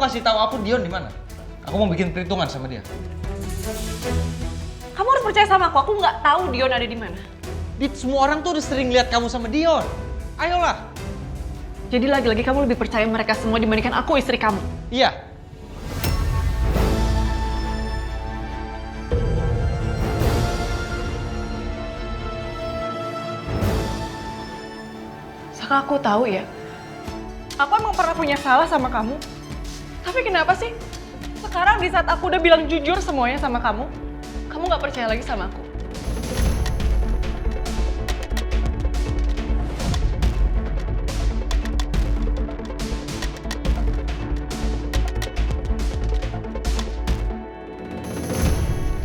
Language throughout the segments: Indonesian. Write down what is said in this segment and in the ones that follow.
kasih tahu aku Dion di mana. Aku mau bikin perhitungan sama dia. Kamu harus percaya sama aku nggak tahu Dion ada di mana. Dit, semua orang tuh udah sering lihat kamu sama Dion. Ayolah. Jadi lagi-lagi kamu lebih percaya mereka semua dibandingkan aku istri kamu. Iya. Saka aku tahu ya. Aku emang pernah punya salah sama kamu. Tapi kenapa sih? Sekarang di saat aku udah bilang jujur semuanya sama kamu nggak percaya lagi sama aku.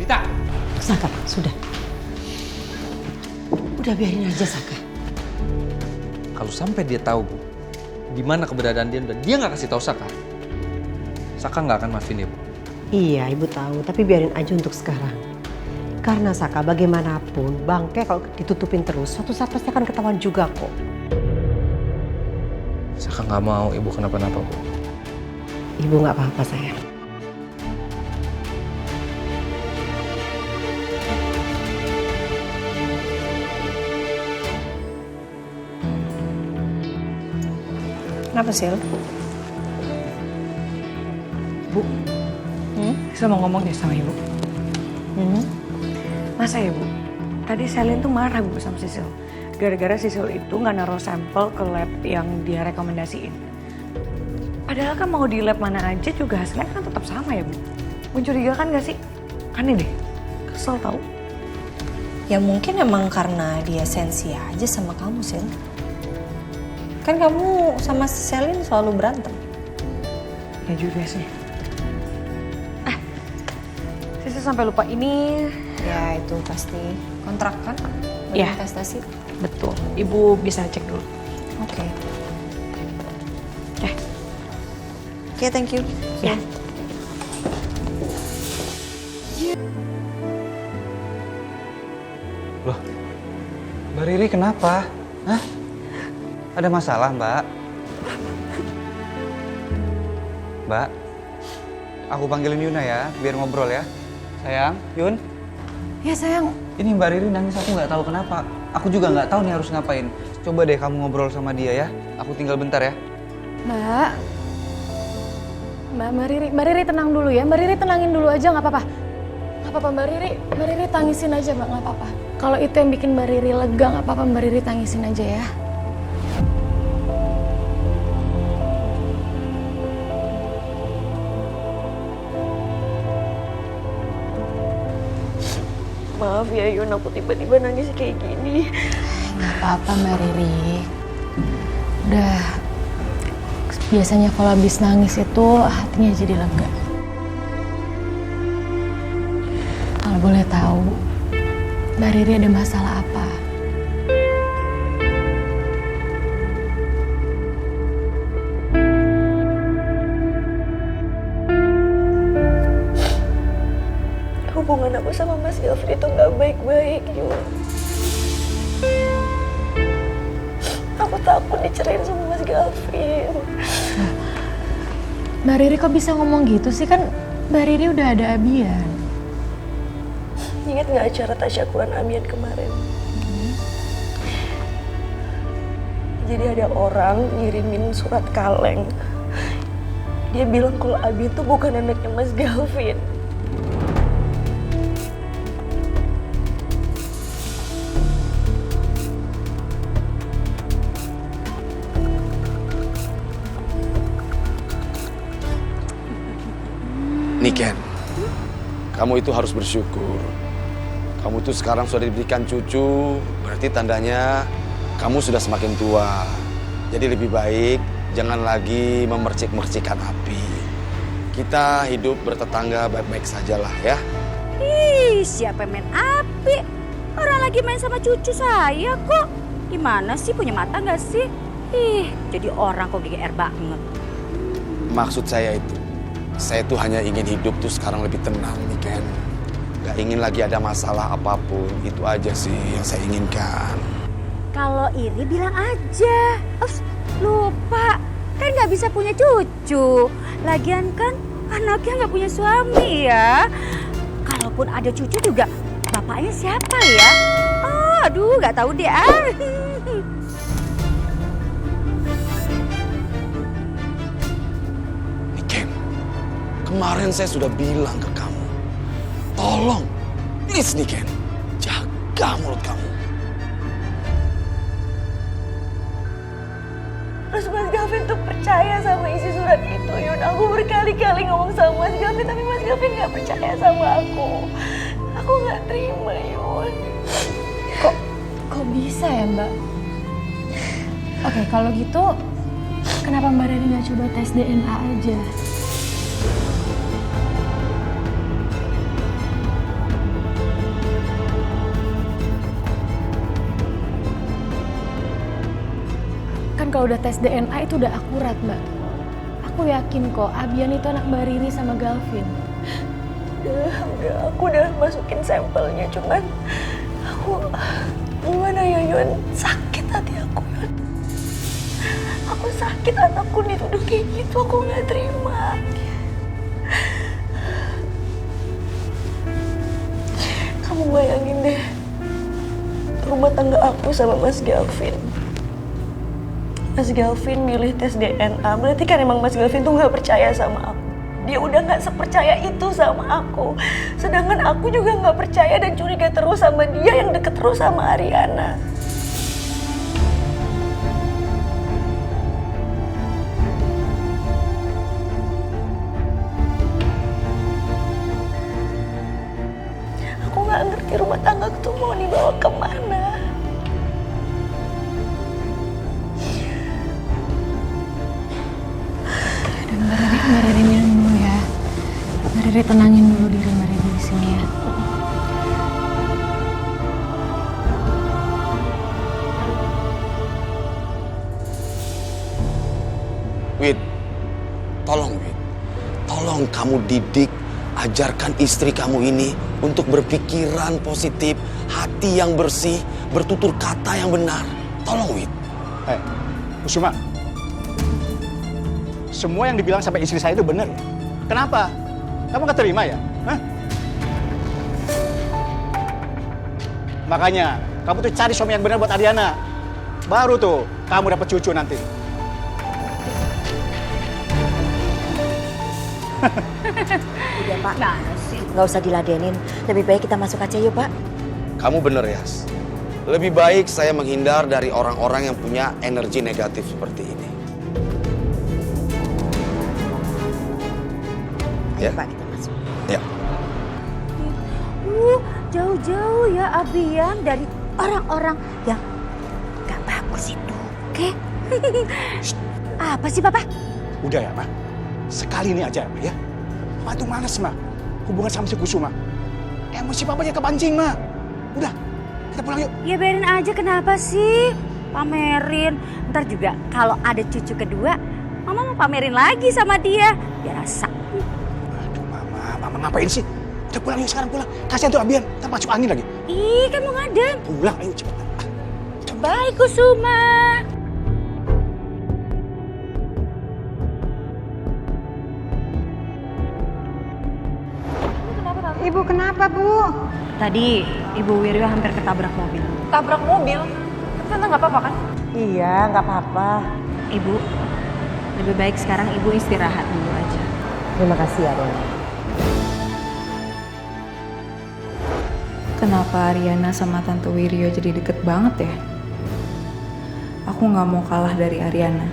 Rita. Saka, sudah. Udah biarin aja Saka. Kalau sampai dia tahu di mana keberadaan dia dan dia nggak kasih tahu Saka nggak akan maafin dia, Bu. Iya, Ibu tahu, tapi biarin aja untuk sekarang. Karena Saka bagaimanapun, bangke kalau ditutupin terus, suatu saat pasti akan ketahuan juga kok. Saka nggak mau Ibu kenapa-napa, Bu. Ibu nggak apa-apa sayang. Kenapa Sil? Bu, Sil mau ngomong deh sama Ibu. Masa ya Bu? Tadi Selin tuh marah Bu sama Sisil. Gara-gara Sisil itu nggak naruh sampel ke lab yang dia rekomendasiin. Padahal kan mau di lab mana aja juga hasilnya kan tetap sama ya Bu. Mencurigakan gak sih? Aneh deh. Kesel tau. Ya mungkin emang karena dia sensi aja sama kamu, Sil. Kan kamu sama Selin selalu berantem. Ya juga sih. Sisil sampai lupa ini. Ya itu pasti kontrak kan? Iya. Investasi. Betul. Ibu bisa cek dulu. Oke. Eh. Oke, thank you. Ya. Loh, Mbak Riri kenapa? Hah? Ada masalah, Mbak? Mbak, aku panggilin Yuna ya, biar ngobrol ya. Sayang, Yun. Ya sayang. Ini Mbak Riri nangis, aku nggak tahu kenapa. Aku juga nggak tahu nih harus ngapain. Coba deh kamu ngobrol sama dia ya. Aku tinggal bentar ya. Mbak Riri tenang dulu ya. Mbak Riri tenangin dulu aja, nggak apa-apa. Nggak apa-apa Mbak Riri tangisin aja Mbak, nggak apa-apa. Kalau itu yang bikin Mbak Riri lega, nggak apa-apa Mbak Riri tangisin aja ya. Maaf ya Yun, aku tiba-tiba nangis kayak gini. Nggak apa-apa Mbak Riri. Udah, biasanya kalau habis nangis itu hatinya jadi lega. Kalau boleh tahu, Mbak Riri ada masalah apa? Hubungan aku sama Mas Gafri itu nggak baik-baik, Yun. Aku takut dicerain sama Mas Gafri. Mbak Riri kok bisa ngomong gitu sih? Kan Mbak Riri udah ada Abian. Ingat nggak acara tasyakuran Abian kemarin? Jadi ada orang ngirimin surat kaleng. Dia bilang kalau Abian tuh bukan anaknya Mas Gavin. Niken, kamu itu harus bersyukur. Kamu tuh sekarang sudah diberikan cucu, berarti tandanya kamu sudah semakin tua. Jadi lebih baik jangan lagi memercik-mercikan api. Kita hidup bertetangga baik-baik sajalah ya. Ih, siapa yang main api? Orang lagi main sama cucu saya kok. Gimana sih, punya mata nggak sih? Ih, jadi orang kok GGR banget. Maksud saya itu, saya tuh hanya ingin hidup tuh sekarang lebih tenang nih Ken. Gak ingin lagi ada masalah apapun, itu aja sih yang saya inginkan. Kalau iri bilang aja. Lupa, kan nggak bisa punya cucu. Lagian kan anaknya nggak punya suami ya. Kalaupun ada cucu juga bapaknya siapa ya? Oh, aduh nggak tahu deh. Niken, kemarin saya sudah bilang ke kamu, tolong, please Niken, jaga mulut kamu. Terus Mas Gavin tuh percaya sama isi surat itu, Yun. Aku berkali-kali ngomong sama Mas Gavin, tapi Mas Gavin gak percaya sama aku. Aku gak terima, Yun. Kok bisa ya Mbak? Oke, kalau gitu kenapa Mbak Riri nggak coba tes DNA aja? Kan kalau udah tes DNA itu udah akurat Mbak. Aku yakin kok Abian itu anak Mbak Riri sama Galvin. Udah, aku udah masukin sampelnya, cuman aku gimana ya, Yun? Sakit hati aku, Yun. Aku sakit, anakku dituduh kayak gitu, aku nggak terima. Kamu bayangin deh, rumah tangga aku sama Mas Gavin. Mas Gavin milih tes DNA, berarti kan emang Mas Gavin tuh nggak percaya sama aku. Dia udah nggak sepercaya itu sama aku. Sedangkan aku juga nggak percaya dan curiga terus sama dia yang deket terus sama Ariana. Aku nggak ngerti rumah tangga tuh mau dibawa kemana. Mbak Riri minum dulu ya. Mbak Riri tenangin dulu diri Mbak Riri di sini ya. Wid, tolong Wid, tolong kamu didik, ajarkan istri kamu ini untuk berpikiran positif, hati yang bersih, bertutur kata yang benar. Tolong Wid. Kusuma, semua yang dibilang sampai istri saya itu benar. Kenapa? Kamu nggak terima ya? Hah? Makanya, kamu tuh cari suami yang benar buat Ariana. Baru tuh, kamu dapat cucu nanti. Udah Pak, nggak usah diladenin. Lebih baik kita masuk aja yuk Pak. Kamu bener Yas. Lebih baik saya menghindar dari orang-orang yang punya energi negatif seperti ini. Ayo Pak, kita masuk. Ya. Jauh-jauh ya Abian dari orang-orang yang gak bagus itu, oke? Apa sih Papa? Udah ya, Ma. Sekali ini aja, Ma, ya. Papa tuh males, Ma. Hubungan sama si Kusuma. Emosi Papa aja kepancing, Ma. Udah, kita pulang yuk. Ya biarin aja, kenapa sih? Pamerin. Ntar juga kalau ada cucu kedua, Mama mau pamerin lagi sama dia. Biar rasa. Aduh, Mama ngapain sih? Udah pulang yuk, sekarang pulang. Kasihan tuh Abian, ntar masuk angin lagi. Ih, kan mau ngadem. Pulang, ayo cepetan. Baik, Kusuma. Ibu kenapa, Bu? Tadi Ibu Wiryo hampir ketabrak mobil. Tabrak mobil? Tante nggak apa-apa kan? Iya, nggak apa-apa. Ibu, lebih baik sekarang Ibu istirahat dulu aja. Terima kasih ya, Dona. Kenapa Ariana sama Tante Wiryo jadi deket banget ya? Aku gak mau kalah dari Ariana.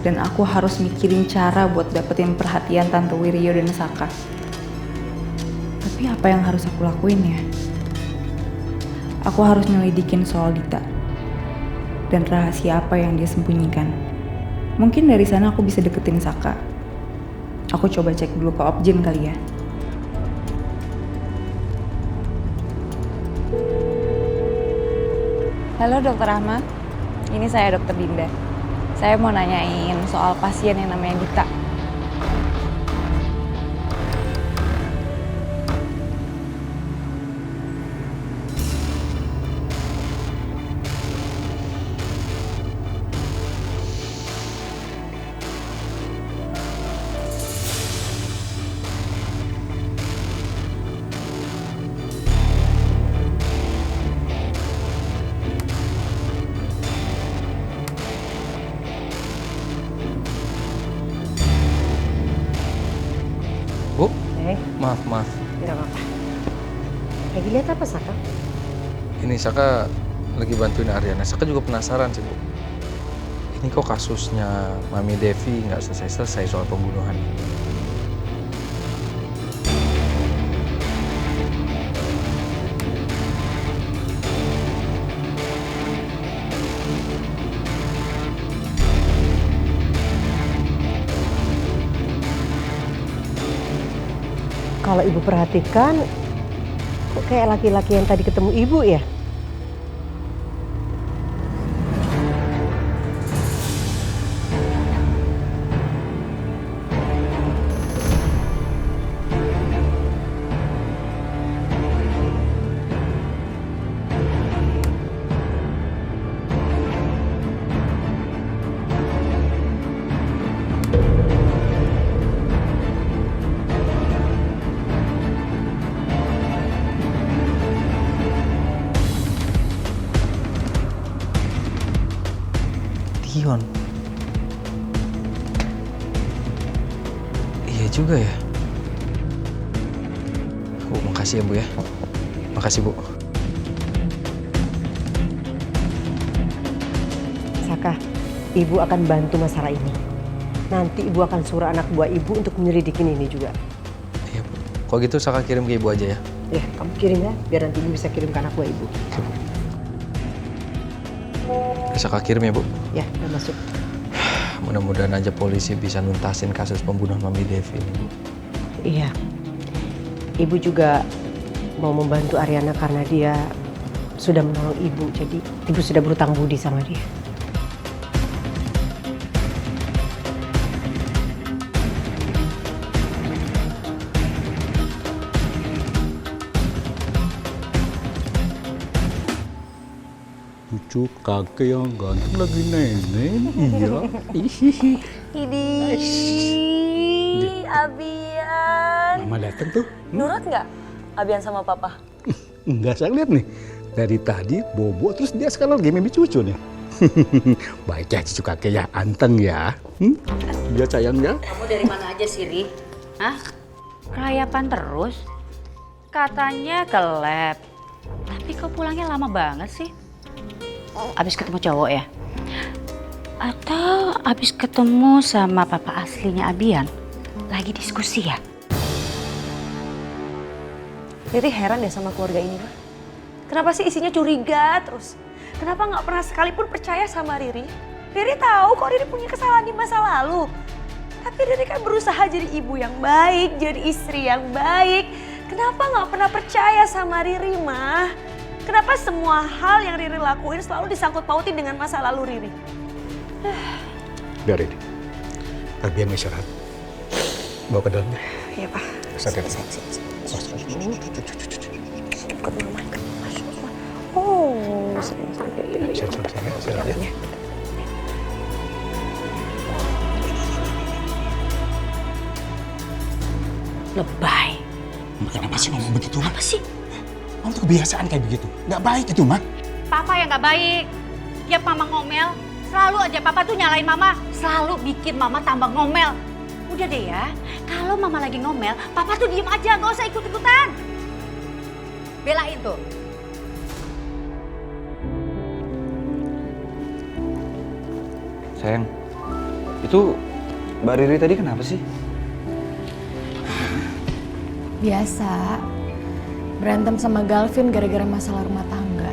Dan aku harus mikirin cara buat dapetin perhatian Tante Wiryo dan Saka. Tapi apa yang harus aku lakuin ya? Aku harus nyelidikin soal Dita. Dan rahasia apa yang dia sembunyikan. Mungkin dari sana aku bisa deketin Saka. Aku coba cek dulu ke Opjin kali ya. Halo Dokter Ahmad, ini saya Dokter Dinda. Saya mau nanyain soal pasien yang namanya Dita. Bu, maaf. Tidak apa-apa. Lagi lihat apa, Saka? Ini Saka lagi bantuin Ariana. Saka juga penasaran sih, Bu. Ini kok kasusnya Mami Devi nggak selesai-selesai soal pembunuhan. Kalau ibu perhatikan, kok kayak laki-laki yang tadi ketemu ibu ya? Dion. Iya juga ya. Bu, makasih ya Bu ya. Makasih Bu. Saka, ibu akan bantu masalah ini. Nanti ibu akan suruh anak buah ibu untuk menyelidikin ini juga. Iya Bu. Kalau gitu Saka kirim ke Ibu aja ya. Ya, kamu kirim ya, biar nanti ibu bisa kirim ke anak buah ibu. Saka kirim ya Bu. Ya, udah masuk. Mudah-mudahan aja polisi bisa nuntasin kasus pembunuhan Mami Devi ini Bu. Iya. Ibu juga mau membantu Ariana karena dia sudah menolong ibu. Jadi ibu sudah berutang budi sama dia. Cucu kakek yang ganteng lagi nenek. Iya. Idih, Abian. Mama datang tuh. Nurut nggak Abian sama Papa? Enggak, saya lihat nih. Dari tadi bobo terus dia sekarang lagi mimpi cucu nih. Baik ya cucu kakek ya, anteng ya. Dia sayang ya. Kamu dari mana aja sih, Ri? Hah? Kelayapan terus? Katanya ke lab. Tapi kok pulangnya lama banget sih? Abis ketemu cowok ya? Atau abis ketemu sama papa aslinya Abian? Lagi diskusi ya? Riri heran deh sama keluarga ini, mah. Kenapa sih isinya curiga terus? Kenapa nggak pernah sekalipun percaya sama Riri? Riri tahu kok Riri punya kesalahan di masa lalu. Tapi Riri kan berusaha jadi ibu yang baik, jadi istri yang baik. Kenapa nggak pernah percaya sama Riri, mah? Kenapa semua hal yang Riri lakuin selalu disangkut pautin dengan masa lalu Riri? Udah Riri. Biar istirahat. Bawa ke dalam deh. Iya, Pak. Sadar. Oh, Istirahat ya. Lebay. Kenapa sih ngomong begitu, Mak? Apa sih? Kamu tuh kebiasaan kayak begitu. Nggak baik itu, Mak. Papa yang gak baik. Tiap mama ngomel, selalu aja papa tuh nyalain mama. Selalu bikin mama tambah ngomel. Udah deh ya, kalau mama lagi ngomel, papa tuh diem aja, gak usah ikut-ikutan. Belain tuh. Sayang, itu Mbak Riri tadi kenapa sih? Biasa. Berantem sama Galvin gara-gara masalah rumah tangga.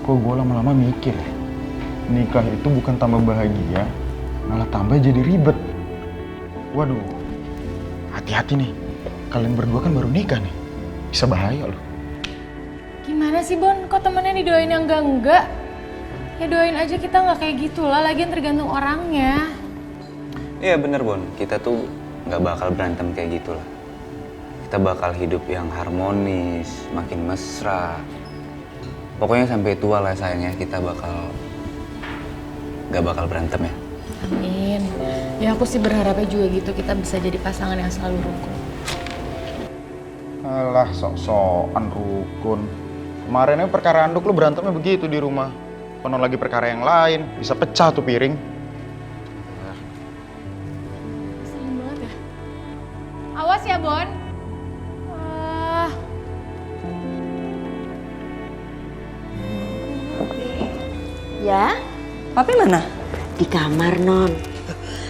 Kok gue lama-lama mikir ya, nikah itu bukan tambah bahagia, malah tambah jadi ribet. Waduh, hati-hati nih, kalian berdua kan baru nikah nih, bisa bahaya loh. Gimana sih Bon, kok temennya didoain yang enggak? Ya doain aja kita nggak kayak gitulah, lagian tergantung orangnya. Iya bener Bon, kita tuh nggak bakal berantem kayak gitulah. Kita bakal hidup yang harmonis, makin mesra. Pokoknya sampai tua lah sayangnya kita nggak bakal berantem ya. Amin. Ya aku sih berharapnya juga gitu, kita bisa jadi pasangan yang selalu rukun. Alah, sok-sokan rukun. Kemarinnya perkara anduk lu berantemnya begitu di rumah. Konon lagi perkara yang lain, bisa pecah tuh piring. Ya? Papi mana? Di kamar, Non.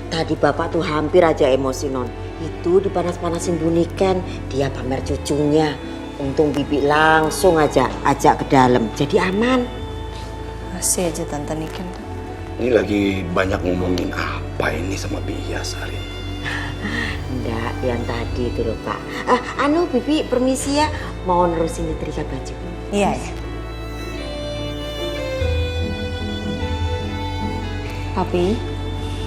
Tadi Bapak tuh hampir aja emosi, Non. Itu dipanas-panasin Bu Niken, dia pamer cucunya. Untung Bibi langsung aja ajak ke dalam, jadi aman. Masih aja Tante Niken. Ini lagi banyak ngomongin apa ini sama Bias, Arin? Enggak, yang tadi itu loh, Pak. Bibi permisi ya, mau nerusin nyetrika baju. Iya ya. Papi?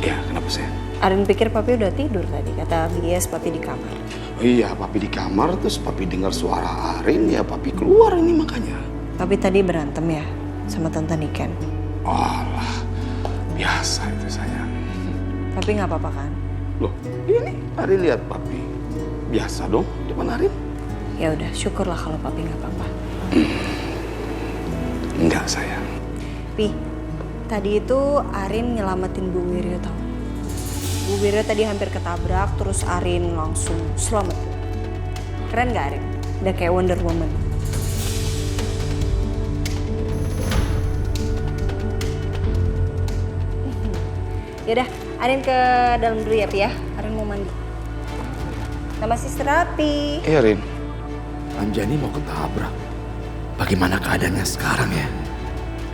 Ya, kenapa sayang? Arin pikir Papi udah tidur tadi, kata Bias Papi di kamar. Iya, Papi di kamar, terus Papi dengar suara Arin, ya Papi keluar ini makanya. Papi tadi berantem ya sama Tante Niken. Alah, biasa itu sayang. Papi nggak apa-apa kan? Loh, ini Arin lihat Papi. Biasa dong depan Arin. Ya udah, syukurlah kalau Papi nggak apa-apa. Enggak sayang. Pi, tadi itu Arin nyelamatin Bu Wiryo tau. Bu Wiryo tadi hampir ketabrak, terus Arin langsung selamat. Keren gak Arin? Udah kayak Wonder Woman. Yaudah, Arin ke dalam dulu ya Pi ya. Arin mau mandi. Sama Sister Rapi. Rin, Anjani mau ketabrak. Bagaimana keadaannya sekarang ya?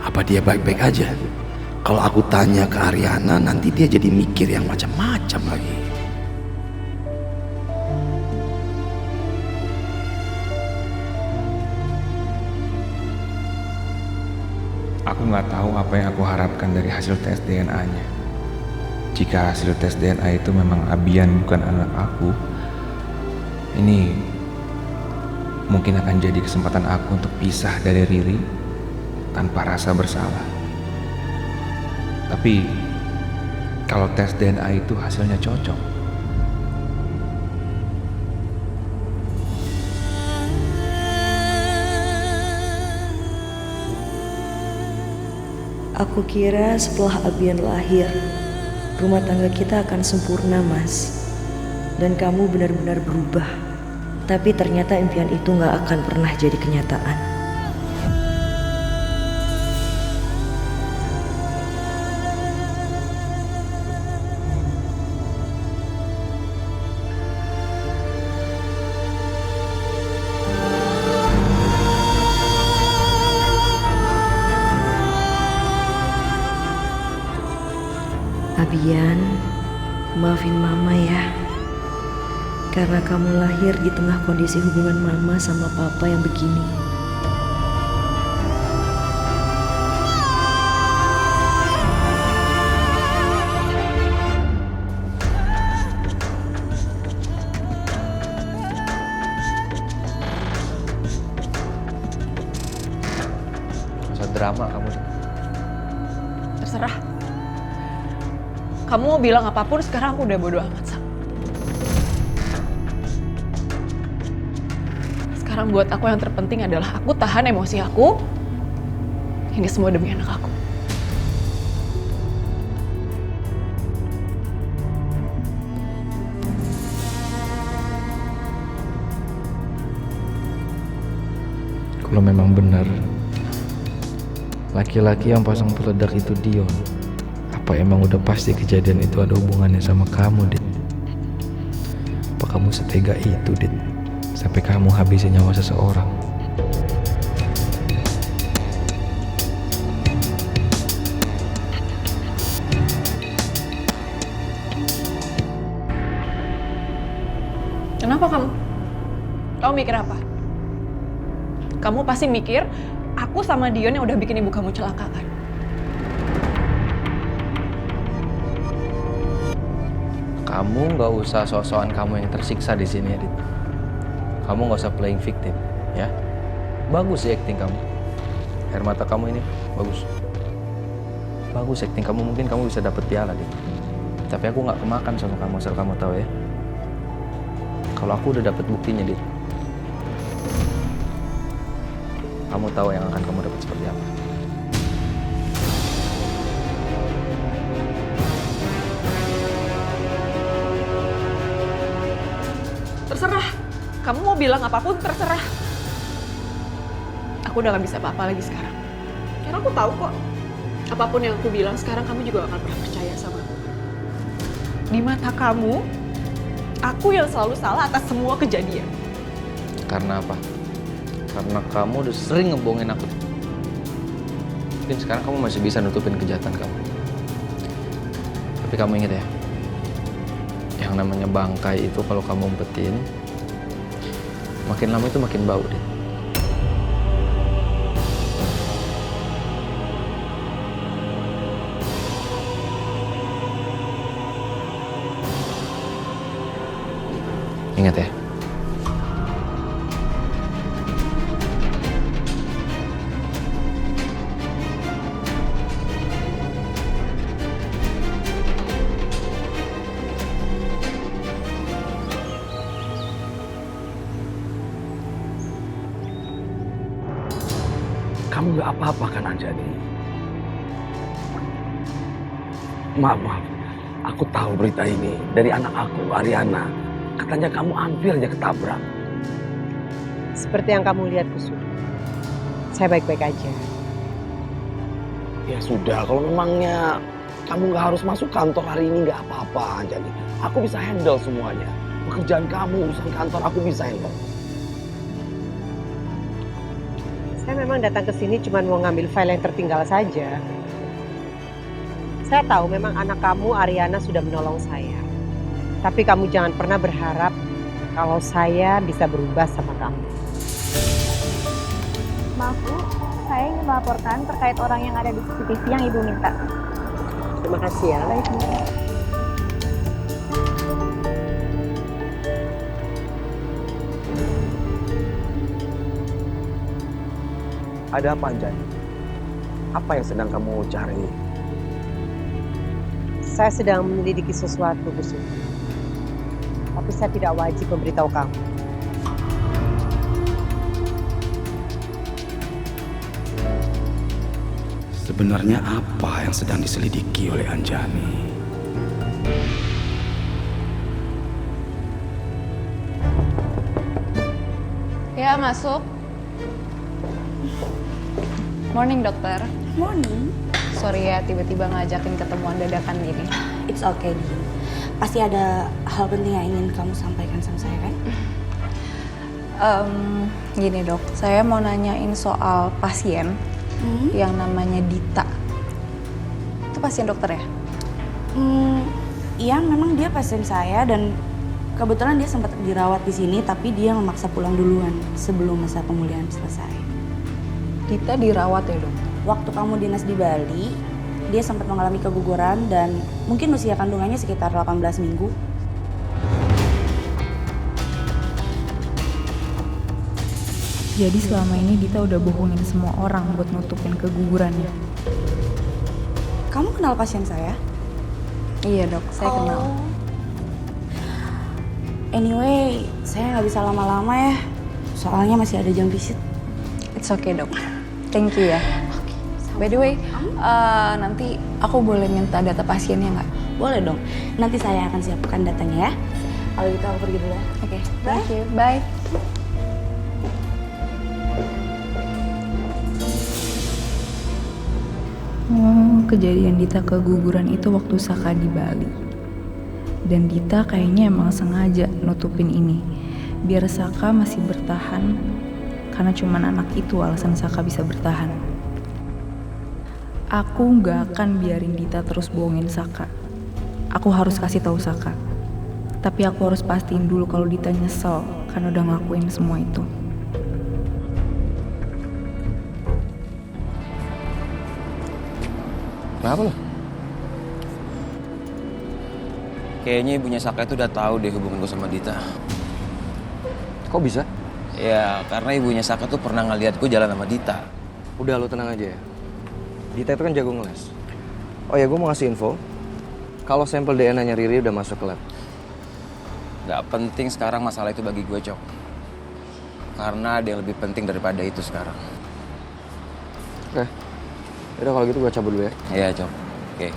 Apa dia baik-baik aja? Kalau aku tanya ke Ariana, nanti dia jadi mikir yang macam-macam lagi. Aku nggak tahu apa yang aku harapkan dari hasil tes DNA-nya. Jika hasil tes DNA itu memang Abian bukan anak aku, ini mungkin akan jadi kesempatan aku untuk pisah dari Riri tanpa rasa bersalah. Tapi kalau tes DNA itu hasilnya cocok, Aku kira setelah Abian lahir, rumah tangga kita akan sempurna, Mas. Dan kamu benar-benar berubah. Tapi ternyata impian itu gak akan pernah jadi kenyataan. Abian, maafin Mama ya. Karena kamu lahir di tengah kondisi hubungan Mama sama Papa yang begini. masa drama kamu. Terserah. Kamu mau bilang apapun, sekarang aku udah bodo amat, Sam. Sekarang buat aku yang terpenting adalah aku tahan emosi aku. Ini semua demi anak aku. Kalau memang benar laki-laki yang pasang peledak itu Dion, apa emang udah pasti kejadian itu ada hubungannya sama kamu, Dit? Apa kamu setega itu, Dit? Sampai kamu habisin nyawa seseorang? Kenapa kamu? Kamu mikir apa? Kamu pasti mikir aku sama Dion yang udah bikin ibu kamu celaka kan? Kamu nggak usah sok-sokan kamu yang tersiksa di sini, Dit. Kamu nggak usah playing victim, ya. Bagus sih acting kamu. Air mata kamu ini bagus. Bagus acting kamu, mungkin kamu bisa dapet piala, Dit. Tapi aku nggak kemakan sama kamu, asal kamu tahu ya. Kalau aku udah dapet buktinya, Dit. Kamu tahu yang akan kamu dapat seperti apa. Terserah. Kamu mau bilang apapun terserah. Aku udah gak bisa apa-apa lagi sekarang. Karena aku tahu kok. Apapun yang aku bilang sekarang kamu juga gak akan pernah percaya sama aku. Di mata kamu, aku yang selalu salah atas semua kejadian. Karena apa? Karena kamu udah sering ngebohongin aku. Dan sekarang kamu masih bisa nutupin kejahatan kamu. Tapi kamu ingat ya, yang namanya bangkai itu kalau kamu umpetin, makin lama itu makin bau deh. Ingat ya. Kamu nggak apa-apa kan Anjani? Maaf. Aku tahu berita ini dari anak aku, Ariana. Katanya kamu hampir aja ketabrak. Seperti yang kamu lihat, Kusuma. Saya baik-baik aja. Ya sudah, kalau memangnya kamu nggak harus masuk kantor hari ini nggak apa-apa Anjani. Aku bisa handle semuanya. Pekerjaan kamu, urusan kantor aku bisa handle. Saya memang datang ke sini cuma mau ngambil file yang tertinggal saja. Saya tahu memang anak kamu, Ariana, sudah menolong saya. Tapi kamu jangan pernah berharap kalau saya bisa berubah sama kamu. Maaf Bu, saya ingin melaporkan terkait orang yang ada di CCTV yang Ibu minta. Terima kasih ya. Baik Bu. Ada apa Anjani? Apa yang sedang kamu cari? Saya sedang menyelidiki sesuatu, Kusuma. Tapi saya tidak wajib memberitahu kamu. Sebenarnya apa yang sedang diselidiki oleh Anjani? Ya, masuk. Morning, dokter. Morning. Sorry ya, tiba-tiba ngajakin ketemuan dadakan gini. It's okay, Din. Pasti ada hal penting yang ingin kamu sampaikan sama saya, kan? Gini dok, saya mau nanyain soal pasien yang namanya Dita. Itu pasien dokter ya? Iya, memang dia pasien saya dan kebetulan dia sempat dirawat di sini, tapi dia memaksa pulang duluan sebelum masa pemulihan selesai. Dita dirawat ya dok? Waktu kamu dinas di Bali, dia sempat mengalami keguguran dan mungkin usia kandungannya sekitar 18 minggu. Jadi selama ini Dita udah bohongin semua orang buat nutupin kegugurannya. Kamu kenal pasien saya? Iya dok, saya kenal. Anyway, saya nggak bisa lama-lama ya, soalnya masih ada jam visit. It's okay dok, thank you ya. By the way, nanti aku boleh minta data pasiennya nggak? Boleh dong, nanti saya akan siapkan datanya ya. Kalau gitu aku pergi dulu ya. Oke, thank you, bye. Oh, kejadian Dita keguguran itu waktu Saka di Bali. Dan Dita kayaknya emang sengaja nutupin ini. Biar Saka masih bertahan, karena cuman anak itu alasan Saka bisa bertahan. Aku nggak akan biarin Dita terus bohongin Saka. Aku harus kasih tahu Saka. Tapi aku harus pastiin dulu kalau Dita nyesel karena udah ngelakuin semua itu. Kenapa lo? Kayaknya ibunya Saka itu udah tahu deh hubungan gue sama Dita. Kok bisa? Ya, karena ibunya Saka tuh pernah ngeliat gue jalan sama Dita. Udah, lo tenang aja ya. Dita itu kan jago ngeles. Oh ya, gue mau ngasih info. Kalau sampel DNA-nya Riri udah masuk ke lab. Gak penting sekarang masalah itu bagi gue, Cok. Karena ada yang lebih penting daripada itu sekarang. Oke. Yaudah kalau gitu gue cabut dulu ya. Iya, Cok. Oke.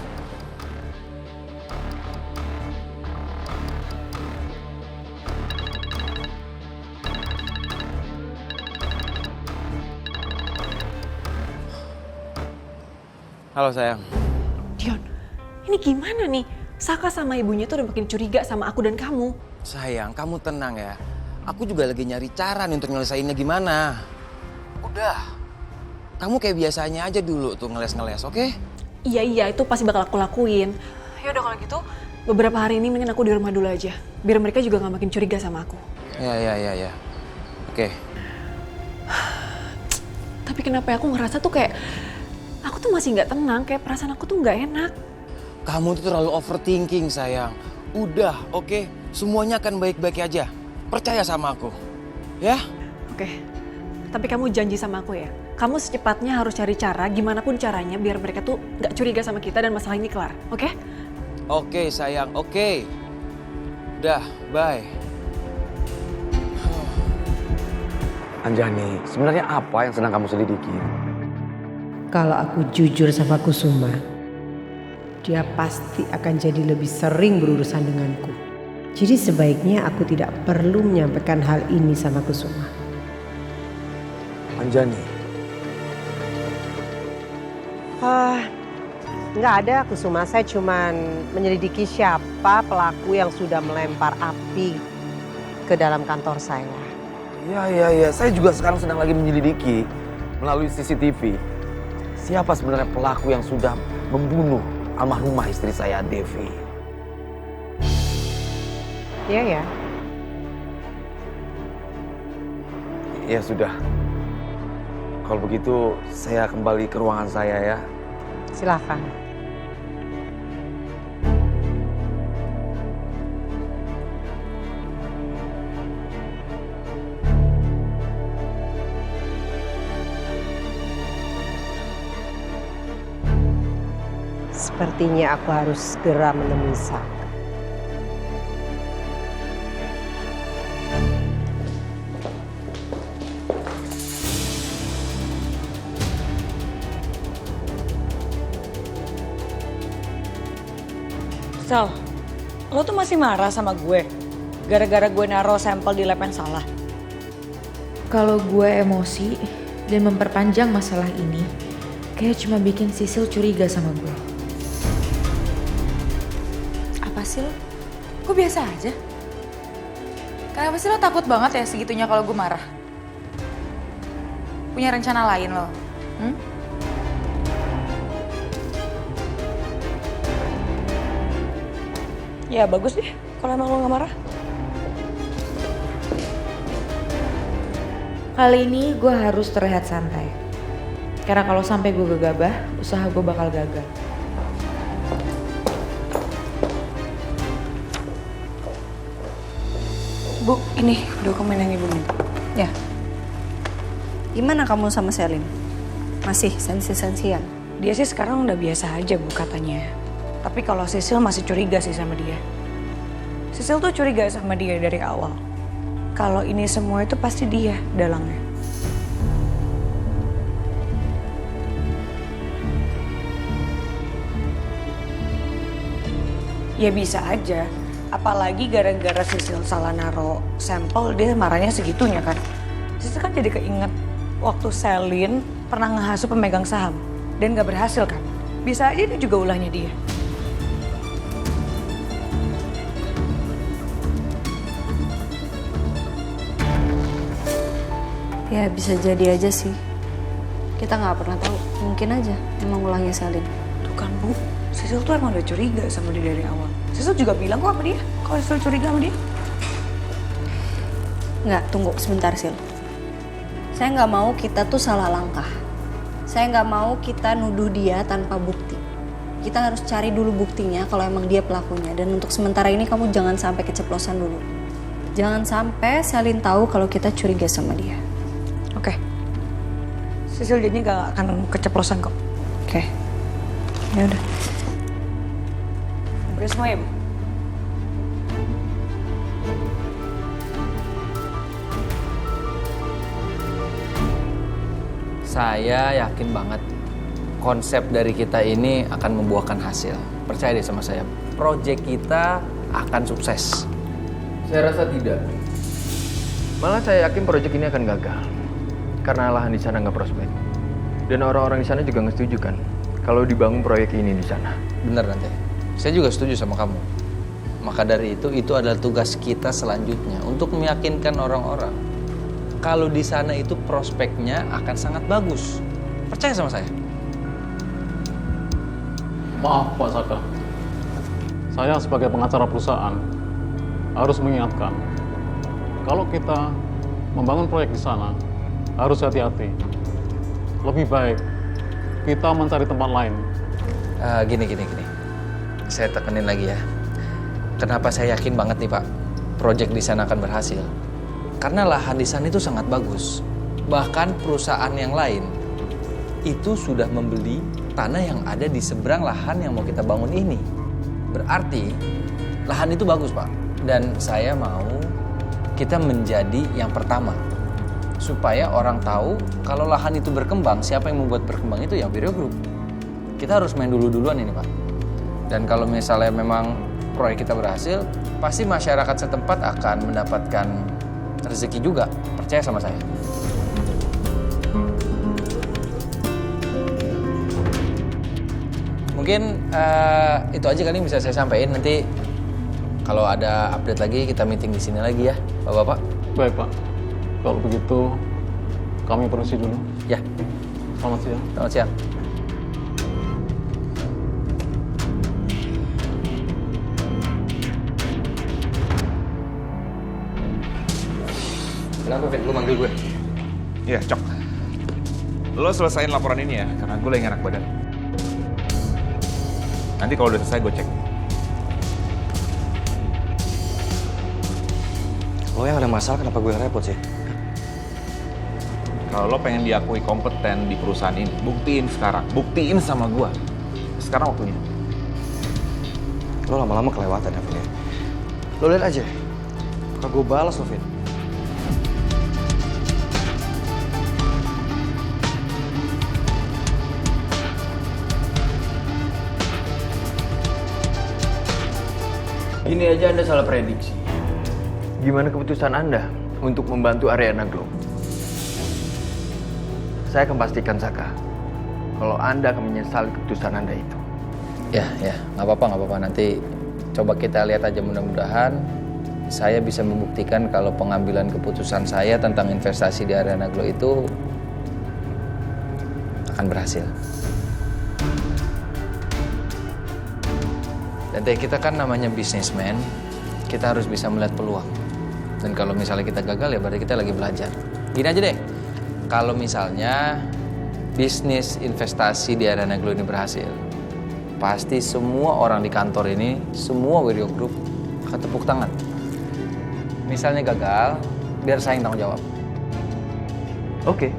Halo sayang. Dion, ini gimana nih? Saka sama ibunya tuh udah makin curiga sama aku dan kamu. Sayang, kamu tenang ya. Aku juga lagi nyari cara nih untuk nyelesainnya gimana. Udah. Kamu kayak biasanya aja dulu tuh ngeles-ngeles, oke? Iya, itu pasti bakal aku lakuin. Ya udah kalau gitu, beberapa hari ini mending aku di rumah dulu aja. Biar mereka juga gak makin curiga sama aku. Ya. Oke. Tapi kenapa aku ngerasa tuh kayak, aku tuh masih gak tenang, kayak perasaan aku tuh gak enak. Kamu tuh terlalu overthinking, sayang. Udah, oke? Semuanya akan baik-baik aja. Percaya sama aku, ya? Oke, tapi kamu janji sama aku ya. Kamu secepatnya harus cari cara, gimana pun caranya, biar mereka tuh gak curiga sama kita dan masalah ini kelar, oke? Oke, sayang, oke. Udah, bye. Anjani, sebenarnya apa yang sedang kamu selidiki? Kalau aku jujur sama Kusuma, dia pasti akan jadi lebih sering berurusan denganku. Jadi sebaiknya aku tidak perlu menyampaikan hal ini sama Kusuma. Anjani. Nggak ada Kusuma, saya cuman menyelidiki siapa pelaku yang sudah melempar api ke dalam kantor saya. Iya. Saya juga sekarang sedang lagi menyelidiki melalui CCTV. Siapa sebenarnya pelaku yang sudah membunuh almarhumah istri saya, Devi? Iya ya. Ya sudah. Kalau begitu saya kembali ke ruangan saya ya. Silakan. Sepertinya aku harus segera menemui Saka. Sal, lo tuh masih marah sama gue? Gara-gara gue naruh sampel di lab yang salah? Kalau gue emosi dan memperpanjang masalah ini, kayak cuma bikin Sisil curiga sama gue. Apa sih lo? Gue biasa aja. Kenapa sih lo takut banget ya segitunya kalau gue marah? Punya rencana lain lo? Ya bagus deh, kalau emang lo gak marah. Kali ini gue harus terlihat santai. Karena kalau sampai gue gegabah, usaha gue bakal gagal. Bu, ini dokumen yang ibu minta. Ya. Gimana kamu sama Selin? Masih sensi-sensian? Dia sih sekarang udah biasa aja bu katanya. Tapi kalau Sisil masih curiga sih sama dia. Sisil tuh curiga sama dia dari awal. Kalau ini semua itu pasti dia dalangnya. Ya bisa aja. Apalagi gara-gara Sisil salah naro sampel, dia marahnya segitunya kan. Sisil kan jadi keinget waktu Selin pernah ngehasut pemegang saham. Dan gak berhasil kan. Bisa aja ini juga ulahnya dia. Ya bisa jadi aja sih. Kita nggak pernah tahu. Mungkin aja emang ulahnya Selin. Tuh kan bu, Sisil tuh emang udah curiga sama dia dari awal. Sisil juga bilang kok sama dia kalau Sisil curiga sama dia. Nggak, tunggu sebentar Sil. Saya nggak mau kita tuh salah langkah. Saya nggak mau kita nuduh dia tanpa bukti. Kita harus cari dulu buktinya kalau emang dia pelakunya. Dan untuk sementara ini kamu jangan sampai keceplosan dulu. Jangan sampai Selin tahu kalau kita curiga sama dia. Oke. Sisil janji gak akan keceplosan kok. Oke. Ya udah. Udah semua ya bu? Saya yakin banget konsep dari kita ini akan membuahkan hasil. Percaya deh sama saya. Project kita akan sukses. Saya rasa tidak. Malah saya yakin project ini akan gagal. Karena lahan di sana nggak prospek. Dan orang-orang di sana juga nggak setuju kan kalau dibangun proyek ini di sana. Bener nanti. Saya juga setuju sama kamu. Maka dari itu adalah tugas kita selanjutnya untuk meyakinkan orang-orang kalau di sana itu prospeknya akan sangat bagus. Percaya sama saya. Maaf Pak Saka, saya sebagai pengacara perusahaan harus mengingatkan kalau kita membangun proyek di sana harus hati-hati. Lebih baik kita mencari tempat lain. Gini. Saya tekenin lagi ya. Kenapa saya yakin banget nih Pak, proyek di sana akan berhasil? Karena lahan di sana itu sangat bagus. Bahkan perusahaan yang lain itu sudah membeli tanah yang ada di seberang lahan yang mau kita bangun ini. Berarti lahan itu bagus Pak. Dan saya mau kita menjadi yang pertama. Supaya orang tahu kalau lahan itu berkembang, siapa yang membuat berkembang itu ya Wiryo Group. Kita harus main duluan ini Pak. Dan kalau misalnya memang proyek kita berhasil, pasti masyarakat setempat akan mendapatkan rezeki juga. Percaya sama saya. Mungkin itu aja kali yang bisa saya sampaikan. Nanti kalau ada update lagi kita meeting di sini lagi ya, Bapak-bapak. Baik Pak, kalau begitu kami permisi dulu. Ya. Selamat siang. Selamat siang. Kenapa, Vin? Lu manggil gue? Iya, Cok. Lo selesain laporan ini ya, karena gue lagi enak badan. Nanti kalau udah selesai gue cek. Lo yang ada masalah, kenapa gue yang repot sih? Kalau lo pengen diakui kompeten di perusahaan ini, buktiin sekarang. Buktiin sama gue. Sekarang waktunya. Lo lama-lama kelewatan ya, Vin ya. Lo lihat aja. Kalau gue balas lo, Vin. Ini aja Anda salah prediksi. Gimana keputusan Anda untuk membantu Ariana Glow? Saya akan pastikan Saka, kalau Anda akan menyesali keputusan Anda itu. Ya, nggak apa-apa. Nanti coba kita lihat aja, mudah-mudahan saya bisa membuktikan kalau pengambilan keputusan saya tentang investasi di Ariana Glow itu akan berhasil. Dan kita kan namanya bisnismen, kita harus bisa melihat peluang. Dan kalau misalnya kita gagal ya berarti kita lagi belajar. Gini aja deh, kalau misalnya bisnis investasi di Ariana Glow ini berhasil, pasti semua orang di kantor ini, semua Wiryo Group akan tepuk tangan. Misalnya gagal, biar saya yang tanggung jawab. Oke,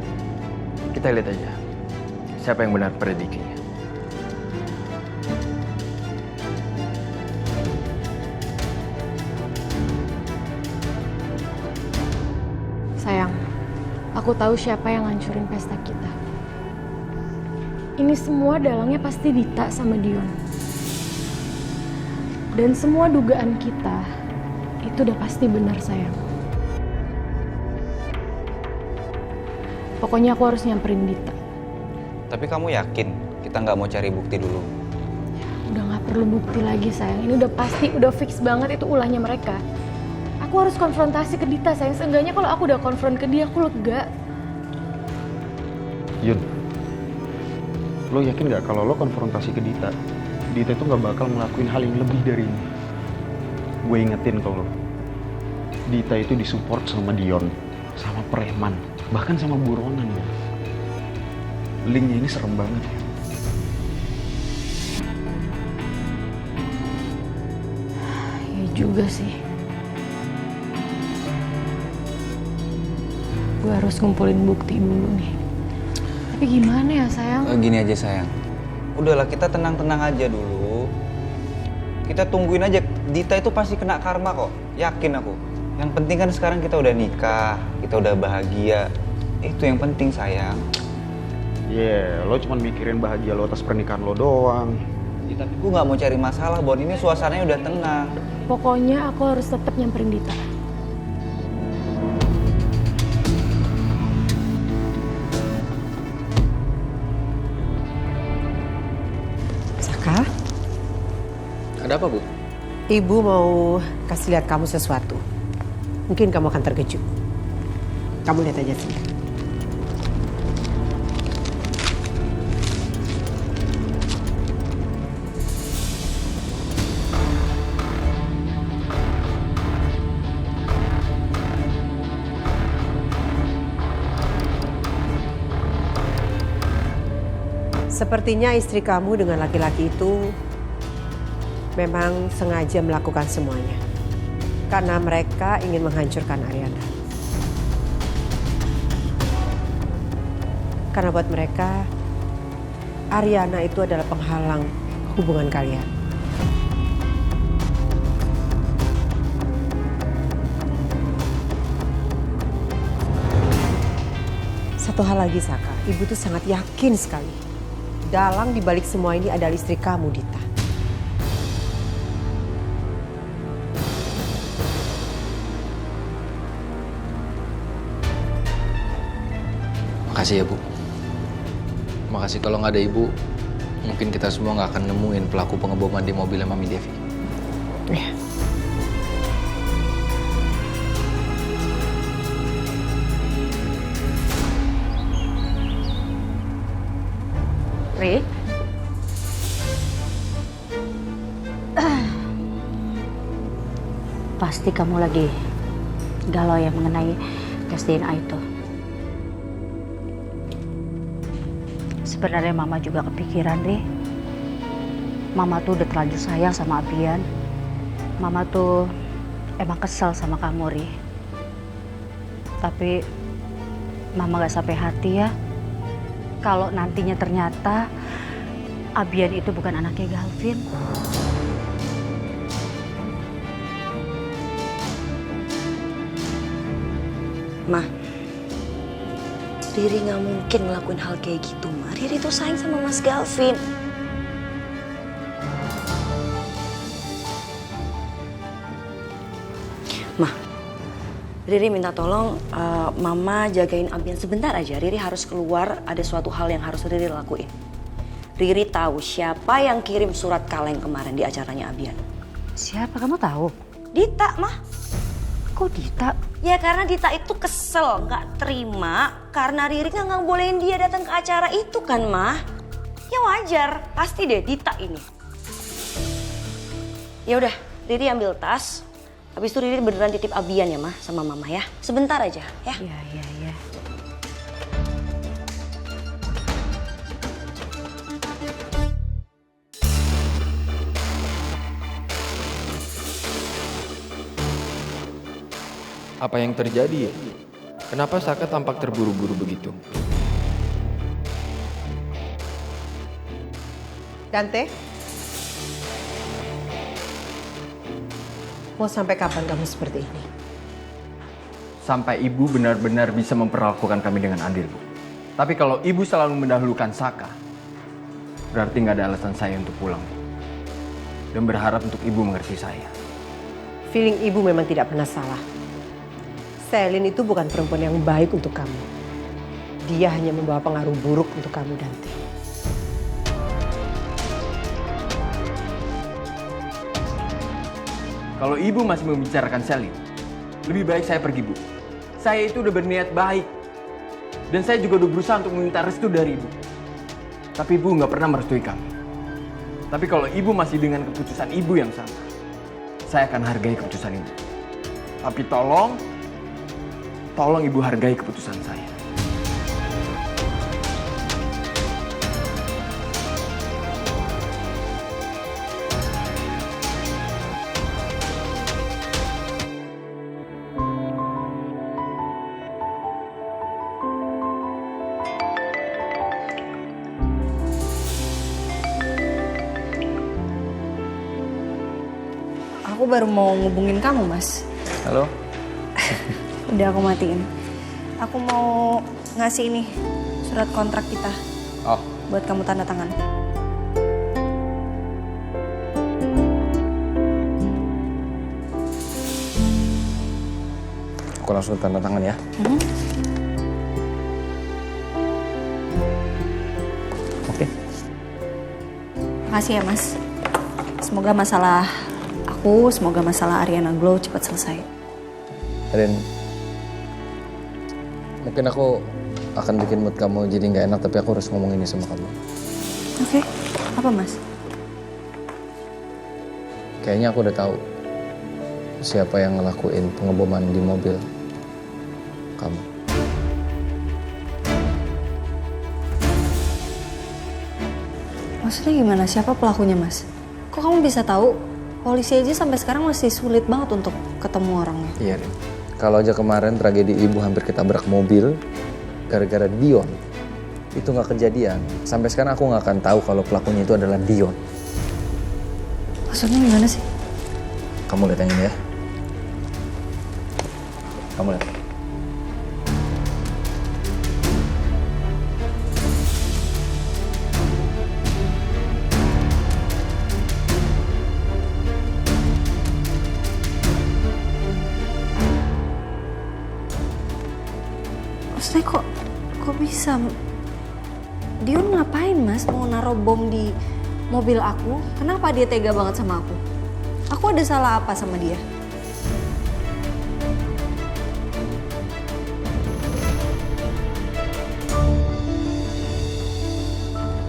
kita lihat aja siapa yang benar prediksinya. Sayang, aku tahu siapa yang ngancurin pesta kita. Ini semua dalangnya pasti Dita sama Dion. Dan semua dugaan kita itu udah pasti benar, sayang. Pokoknya aku harus nyamperin Dita. Tapi kamu yakin kita nggak mau cari bukti dulu? Udah nggak perlu bukti lagi, sayang. Ini udah pasti, udah fix banget itu ulahnya mereka. Aku harus konfrontasi ke Dita, sayang. Seenggaknya kalau aku udah konfront ke dia, aku lega. Yun, lo yakin nggak kalau lo konfrontasi ke Dita itu nggak bakal ngelakuin hal yang lebih dari ini? Gue ingetin kalau Dita itu disupport sama Dion, sama preman, bahkan sama buronan. Linknya ini serem banget ya. Ya juga sih. Gue harus ngumpulin bukti dulu nih. Tapi gimana ya, sayang? Gini aja, sayang. Udahlah, kita tenang-tenang aja dulu. Kita tungguin aja. Dita itu pasti kena karma kok. Yakin aku. Yang penting kan sekarang kita udah nikah. Kita udah bahagia. Itu yang penting, sayang. Lo cuma mikirin bahagia lo atas pernikahan lo doang. Ya, tapi gue gak mau cari masalah, Bon. Ini suasananya udah tenang. Pokoknya aku harus tetap nyamperin Dita. apa, Bu? Ibu mau kasih lihat kamu sesuatu. Mungkin kamu akan terkejut. Kamu lihat aja sendiri. Sepertinya istri kamu dengan laki-laki itu memang sengaja melakukan semuanya. Karena mereka ingin menghancurkan Ariana. Karena buat mereka, Ariana itu adalah penghalang hubungan kalian. Satu hal lagi, Saka. Ibu tuh sangat yakin sekali. Dalang dibalik semua ini adalah istri kamu, Dita. Makasih ya, Bu. Makasih, kalau nggak ada Ibu, mungkin kita semua nggak akan nemuin pelaku pengeboman di mobilnya Mami Devi. Iya. Ri? Pasti kamu lagi galau ya mengenai tes DNA itu. Sebenarnya Mama juga kepikiran, Ri. Mama tuh udah terlanjur sayang sama Abian. Mama tuh emang kesel sama kamu, Ri. Tapi Mama gak sampai hati ya. Kalau nantinya ternyata Abian itu bukan anaknya Galvin. Ma, Riri nggak mungkin ngelakuin hal kayak gitu, Ma. Riri tuh sayang sama Mas Galvin. Ma, Riri minta tolong Mama jagain Abian sebentar aja. Riri harus keluar, ada suatu hal yang harus Riri lakuin. Riri tahu siapa yang kirim surat kaleng kemarin di acaranya Abian. Siapa, kamu tahu? Dita, Mah. Kok Dita? Ya karena Dita itu kesel, nggak terima karena Riri nggak bolehin dia datang ke acara itu kan, Mah. Ya wajar, pasti deh Dita ini. Ya udah, Riri ambil tas. Habis itu Riri beneran titip Abian ya, Mah, sama Mama ya. Sebentar aja, ya. Iya. Apa yang terjadi ya? Kenapa Saka tampak terburu-buru begitu? Dante? Mau sampai kapan kamu seperti ini? Sampai Ibu benar-benar bisa memperlakukan kami dengan adil, Bu. Tapi kalau Ibu selalu mendahulukan Saka, berarti nggak ada alasan saya untuk pulang, Bu. Dan berharap untuk Ibu mengerti saya. Feeling Ibu memang tidak pernah salah. Selin itu bukan perempuan yang baik untuk kamu. Dia hanya membawa pengaruh buruk untuk kamu, Dante. Kalau Ibu masih membicarakan Selin, lebih baik saya pergi, Bu. Saya itu udah berniat baik. Dan saya juga udah berusaha untuk meminta restu dari Ibu. Tapi Ibu nggak pernah merestui kami. Tapi kalau Ibu masih dengan keputusan Ibu yang sama, saya akan hargai keputusan Ibu. Tapi tolong Ibu hargai keputusan saya. Aku baru mau ngubungin kamu, Mas. Halo? Udah aku matiin. Aku mau ngasih ini, surat kontrak kita. Oh. Buat kamu tanda tangan. Aku langsung tanda tangan ya. Oke. Makasih ya, Mas. Semoga masalah aku, semoga masalah Ariana Glow cepat selesai. Rin, mungkin aku akan bikin mood kamu jadi nggak enak, tapi aku harus ngomong ini sama kamu. Oke, apa Mas? Kayaknya aku udah tahu siapa yang ngelakuin pengeboman di mobil kamu. Maksudnya gimana? Siapa pelakunya, Mas? Kok kamu bisa tahu? Polisi aja sampai sekarang masih sulit banget untuk ketemu orangnya. Iya, Rin. Kalau aja kemarin tragedi ibu hampir ketabrak mobil gara-gara Dion, itu nggak kejadian. Sampai sekarang aku nggak akan tahu kalau pelakunya itu adalah Dion. Maksudnya gimana sih? Kamu lihat yang ini ya. Kamu lihat. Maksudnya kok bisa? Dion ngapain, Mas? Mau naruh bom di mobil aku? Kenapa dia tega banget sama aku? Aku ada salah apa sama dia?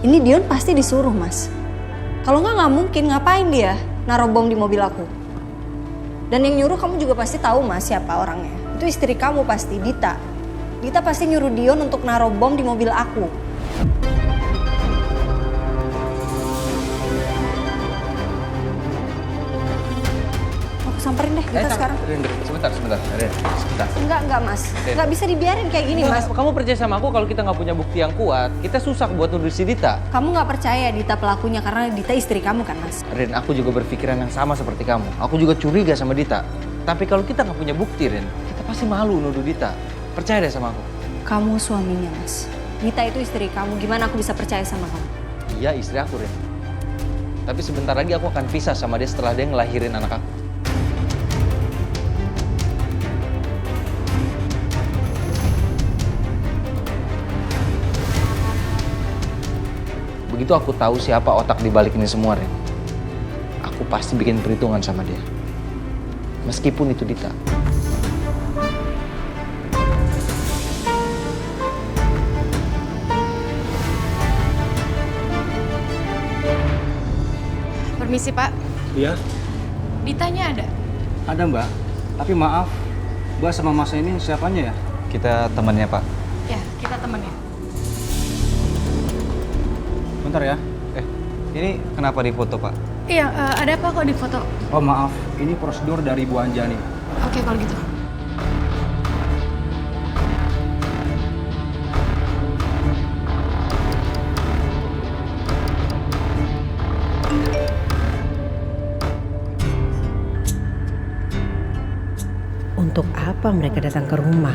Ini Dion pasti disuruh, Mas. Kalau nggak mungkin. Ngapain dia naruh bom di mobil aku? Dan yang nyuruh kamu juga pasti tahu, Mas, siapa orangnya. Itu istri kamu pasti, Dita. Dita pasti nyuruh Dion untuk naruh bom di mobil aku. Aku samperin deh, kita sekarang. Sebentar. Enggak, Mas. Enggak bisa dibiarin kayak gini, Mas. Kamu percaya sama aku kalau kita nggak punya bukti yang kuat, kita susah buat nuduh si Dita. Kamu nggak percaya Dita pelakunya karena Dita istri kamu kan, Mas? Rin, aku juga berpikiran yang sama seperti kamu. Aku juga curiga sama Dita. Tapi kalau kita nggak punya bukti, Rin, kita pasti malu nuduh Dita. Percaya deh sama aku. Kamu suaminya, Mas. Dita itu istri kamu. Gimana aku bisa percaya sama kamu? Iya, istri aku, Rin. Tapi sebentar lagi aku akan pisah sama dia setelah dia ngelahirin anak aku. Begitu aku tahu siapa otak di balik ini semua, Rin, aku pasti bikin perhitungan sama dia. Meskipun itu Dita. Permisi, Pak. Iya, Ditanya ada? ada Mbak. Tapi maaf, Mbak sama Mas ini siapanya ya? Kita temannya, Pak. Ya, kita temennya. Bentar ya. Ini kenapa difoto, Pak? Iya, ada apa kok di foto? Oh maaf, ini prosedur dari Bu Anjani. Oke, kalau gitu. Untuk apa mereka datang ke rumah?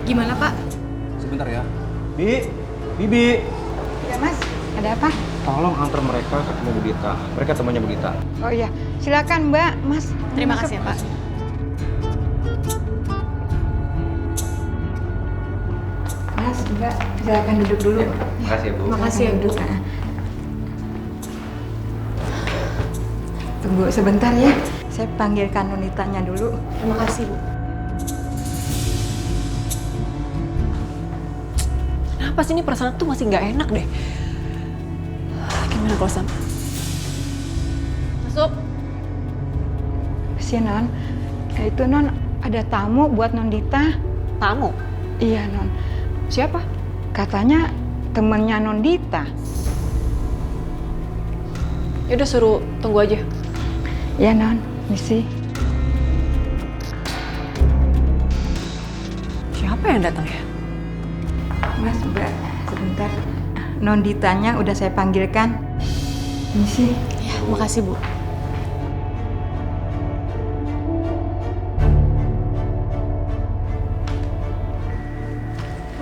Gimana, Pak? Sebentar ya. Bibi. Ya Mas, ada apa? Tolong antar mereka ketemu Bu Dita. Mereka temannya Bu Dita. Oh iya, silakan Mbak, Mas. Terima Masuk. kasih ya, Pak. Mas, Mbak, silakan duduk dulu. Makasih ya, Bu. Makasih ya, duduk. Tunggu sebentar ya. Saya panggilkan Nonitanya dulu. Terima kasih, Bu. Kenapa sih ini perasaan aku tuh masih nggak enak deh? Gimana kalau sama? Masuk. Si Non, itu Non ada tamu buat Non Dita. Tamu? Iya Non. Siapa? Katanya temennya Non Dita. Ya udah suruh tunggu aja. Ya Non, misi. Siapa yang datang ya? Mas, Mbak, sebentar. Non Ditanya udah saya panggilkan. Misi. Ya, makasih Bu.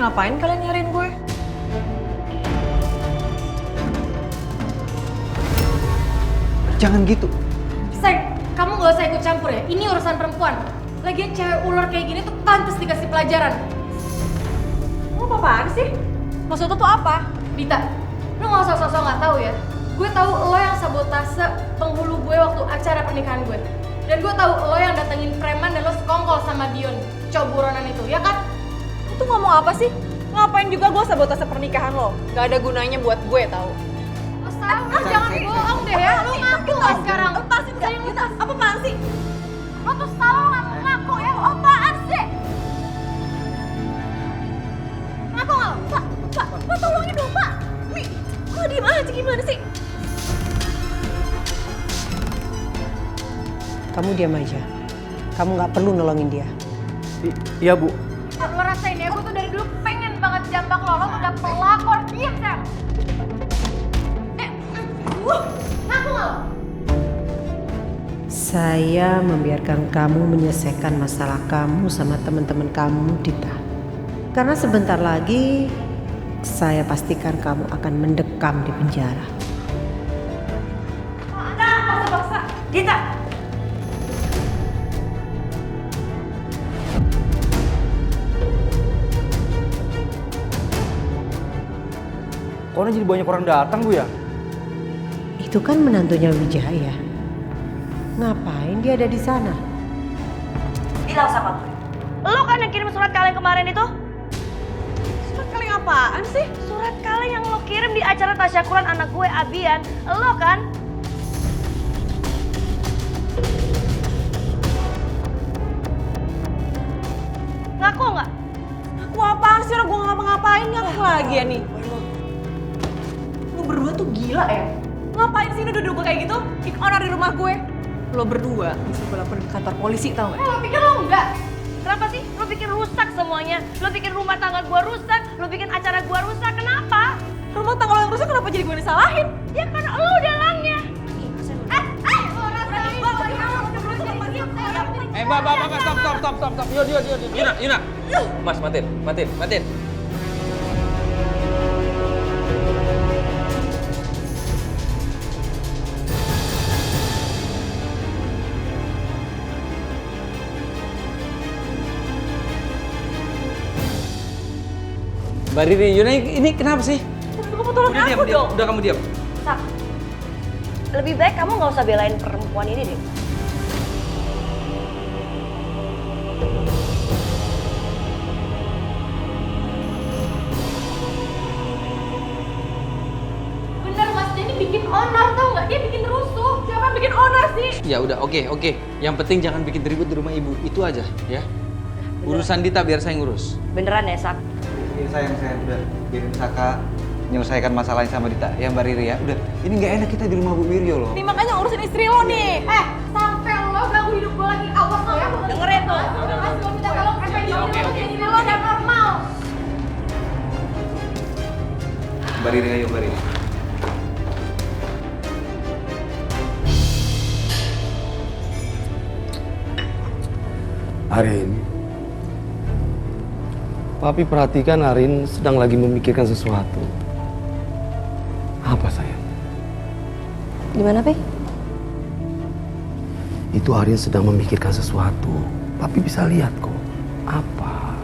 Ngapain kalian nyariin gue? Jangan gitu. Sek, kamu gak usah ikut campur ya. Ini urusan perempuan. Lagian cewek ular kayak gini tuh pantas dikasih pelajaran. Lo apa-apaan sih? Maksud lo tuh apa? Dita, lo gak usah sosok gak tahu ya. Gue tahu lo yang sabotase penghulu gue waktu acara pernikahan gue. Dan gue tahu lo yang datengin preman dan lo sekongkol sama Dion, cowok buronan itu, ya kan? Lo tuh ngomong apa sih? Ngapain juga gue sabotase pernikahan lo? Gak ada gunanya buat gue tahu. Lo jangan bohong deh ya, lo ngaku lah sekarang. Lepasin gak? Apa-apaan sih? Lo tuh selalu ngaku ya, lo apaan sih? Ngaku nggak lo? Pak, tolongin dong Pak. Mi, kok diem aja gimana sih? Kamu diam aja. Kamu nggak perlu nolongin dia. Iya, Bu. Lo rasain ya, gue tuh dari dulu pengen banget jambak lo tuh udah pelakor. Diam, Sam. Ngaku nggak lo? Saya membiarkan kamu menyelesaikan masalah kamu sama teman-teman kamu, Dita. Karena sebentar lagi saya pastikan kamu akan mendekam di penjara. Paksa-paksa. Dita! Kok jadi banyak orang datang, Bu ya? Itu kan menantunya Wijaya. Ngapain dia ada di sana? Bilang sama gue. Lo kan yang kirim surat kaleng kemarin itu? Surat kaleng apaan sih? Surat kaleng yang lo kirim di acara tasyakuran anak gue Abian. Lo kan? Ngaku nggak? Ngaku apaan sih? Gue nggak ngapa-ngapain, ngaku lagi ya nih. Lo berdua tuh gila ya? Ngapain sih duduk-duduk kayak gitu? Kick honor di rumah gue. Lo berdua bisa gue laporin ke kantor polisi, tau gak? Lo pikir lo enggak? Kenapa sih? Lo bikin rusak semuanya. Lo bikin rumah tangga gue rusak. Lo bikin acara gue rusak. Kenapa? Rumah tangga lo yang rusak kenapa jadi gue disalahin? Ya karena lo dalangnya. Mbak, stop. Yuna. Mas, matiin. Mbak Riri, Yuna ini kenapa sih? Kamu tolong aku dong. Udah kamu diam. Sak, lebih baik kamu nggak usah belain perempuan ini deh. Bener Mas, dia ini bikin onar tau nggak? Dia bikin rusuh. Siapa yang bikin onar sih? Ya udah, oke. Yang penting jangan bikin ribut di rumah ibu. Itu aja, ya. Urusan Dita biar saya ngurus. Beneran ya, Sak? Iya sayang, saya udah biarin Saka menyelesaikan masalahnya sama Dita. Ya Mbak Riri ya, udah. Ini nggak enak kita di rumah Bu Wiryo loh. Nih makanya urusin istri lo nih. Sampai lo ganggu hidup gue lagi, awas lo ya. Dengerin tuh. Mas, gue minta tolong sampai hidup lo kayak gini, lo udah normal. Mbak Riri, ayo Mbak Riri. Arin, Papi perhatikan Arin sedang lagi memikirkan sesuatu. Apa sayang? Gimana, Pi? Itu Arin sedang memikirkan sesuatu. Papi bisa lihat kok. Apa?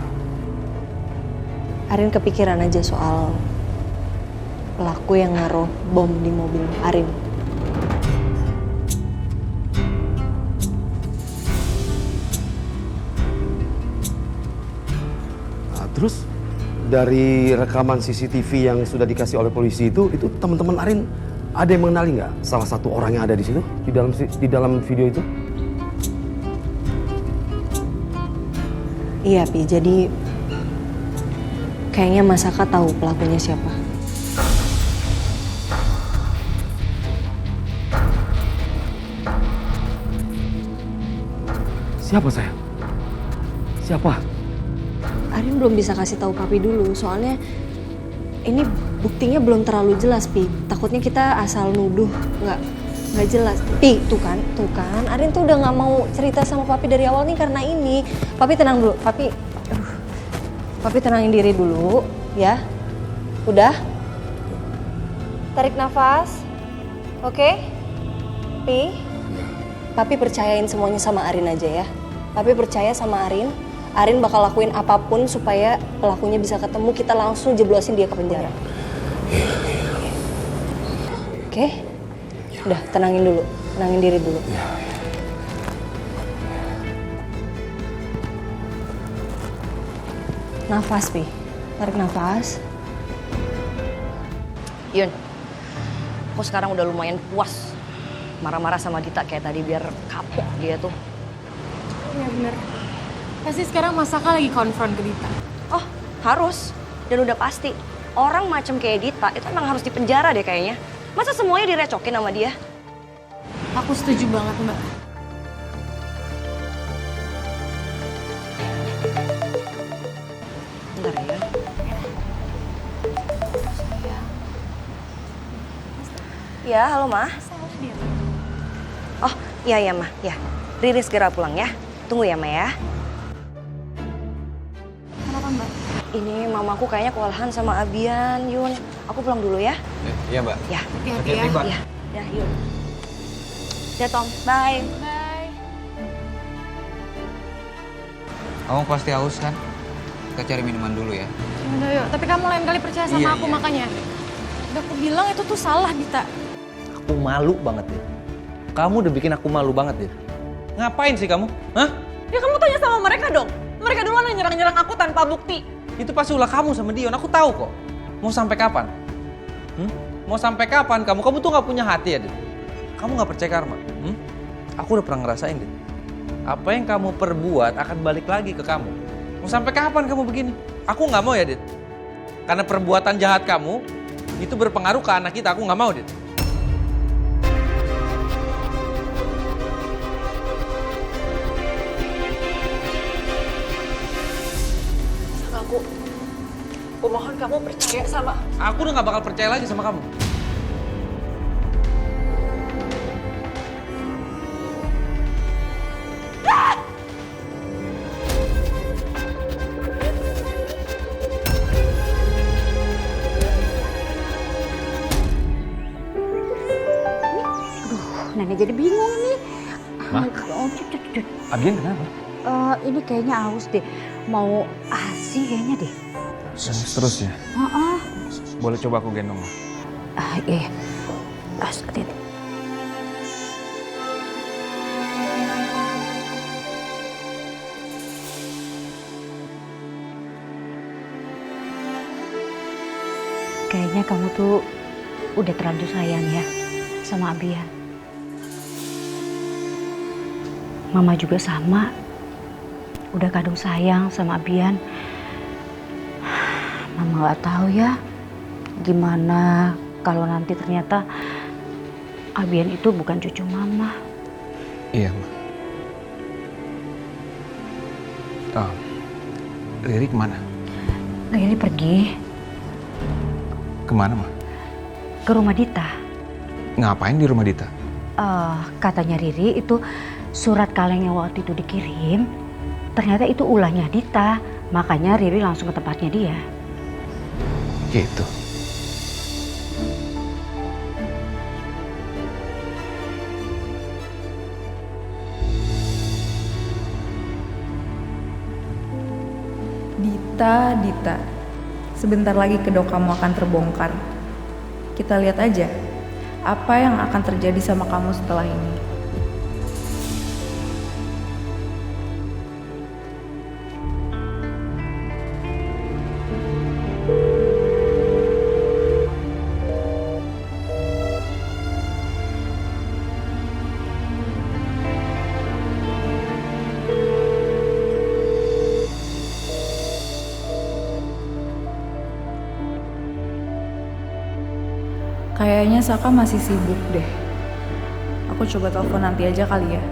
Arin kepikiran aja soal pelaku yang naruh bom di mobil Arin. Terus dari rekaman CCTV yang sudah dikasih oleh polisi itu teman-teman Arin ada yang mengenali nggak salah satu orang yang ada di situ di dalam video itu? Iya, Pi. Jadi kayaknya Mas Saka tahu pelakunya siapa. Siapa sayang? Siapa? Arin belum bisa kasih tahu Papi dulu, soalnya ini buktinya belum terlalu jelas, Pi. Takutnya kita asal nuduh, nggak jelas. Pi, tuh kan, Arin tuh udah nggak mau cerita sama Papi dari awal nih karena ini. Papi tenang dulu, Papi tenangin diri dulu, ya. Udah? Tarik nafas, oke? Pi, Papi percayain semuanya sama Arin aja ya. Papi percaya sama Arin. Arin bakal lakuin apapun supaya pelakunya bisa ketemu, kita langsung jeblosin dia ke penjara. Oke? Udah, tenangin dulu. Tenangin diri dulu. Nafas, Pi. Tarik nafas. Yun, aku sekarang udah lumayan puas marah-marah sama Dita kayak tadi biar kapok dia tuh. Iya bener. Pasti sekarang Mas Saka lagi konfront ke Dita. Oh, harus. Dan udah pasti. Orang macam kayak Dita itu emang harus dipenjara deh kayaknya. Masa semuanya direcokin sama dia? Aku setuju banget, Mbak. Bentar ya. Ya, halo Ma. Oh, iya Ma. Ya, Riri segera pulang ya. Tunggu ya Ma ya. Kenapa Mbak? Ini mamaku kayaknya kewalahan sama Abian, Yun. Aku pulang dulu ya. Iya Mbak. Ya. Hati-hati ya. Ya, ya Yun. Ya Tom, bye. Bye. Kamu pasti haus kan? Kita cari minuman dulu ya. Udah yuk, tapi kamu lain kali percaya sama aku makanya. Udah aku bilang itu tuh salah, Dita. Aku malu banget, Dit. Kamu udah bikin aku malu banget, Dit. Ngapain sih kamu? Hah? Ya kamu tanya sama mereka dong. Mereka duluan yang nyerang-nyerang aku tanpa bukti. Itu pasti ulah kamu sama Dion, aku tahu kok. Mau sampai kapan? Mau sampai kapan kamu? Kamu tuh gak punya hati ya, Dit? Kamu gak percaya karma? Aku udah pernah ngerasain, Dit. Apa yang kamu perbuat akan balik lagi ke kamu. Mau sampai kapan kamu begini? Aku gak mau ya, Dit. Karena perbuatan jahat kamu itu berpengaruh ke anak kita. Aku gak mau, Dit. Aku mohon kamu percaya sama. Aku udah gak bakal percaya lagi sama kamu. Nenek jadi bingung nih. Ma? Oh, cut. Abian kenapa? Ini kayaknya aus deh. Mau ASI kayaknya deh. Terus ya? Heeh. Boleh coba aku gendong? Iya. Hati-hati. Kayaknya kamu tuh udah terlanjur sayang ya sama Abian. Mama juga sama. Udah kadung sayang sama Abian. Mama gak tahu ya gimana kalau nanti ternyata Abian itu bukan cucu Mama. Iya, Ma. Riri kemana? Riri pergi Kemana, Ma? ke rumah Dita. Ngapain di rumah Dita? Katanya Riri itu surat kaleng yang waktu itu dikirim, ternyata itu ulahnya Dita. Makanya Riri langsung ke tempatnya dia. Gitu. Dita. Sebentar lagi kedok kamu akan terbongkar. Kita lihat aja apa yang akan terjadi sama kamu setelah ini. Kayaknya Saka masih sibuk deh. Aku coba telepon nanti aja kali ya.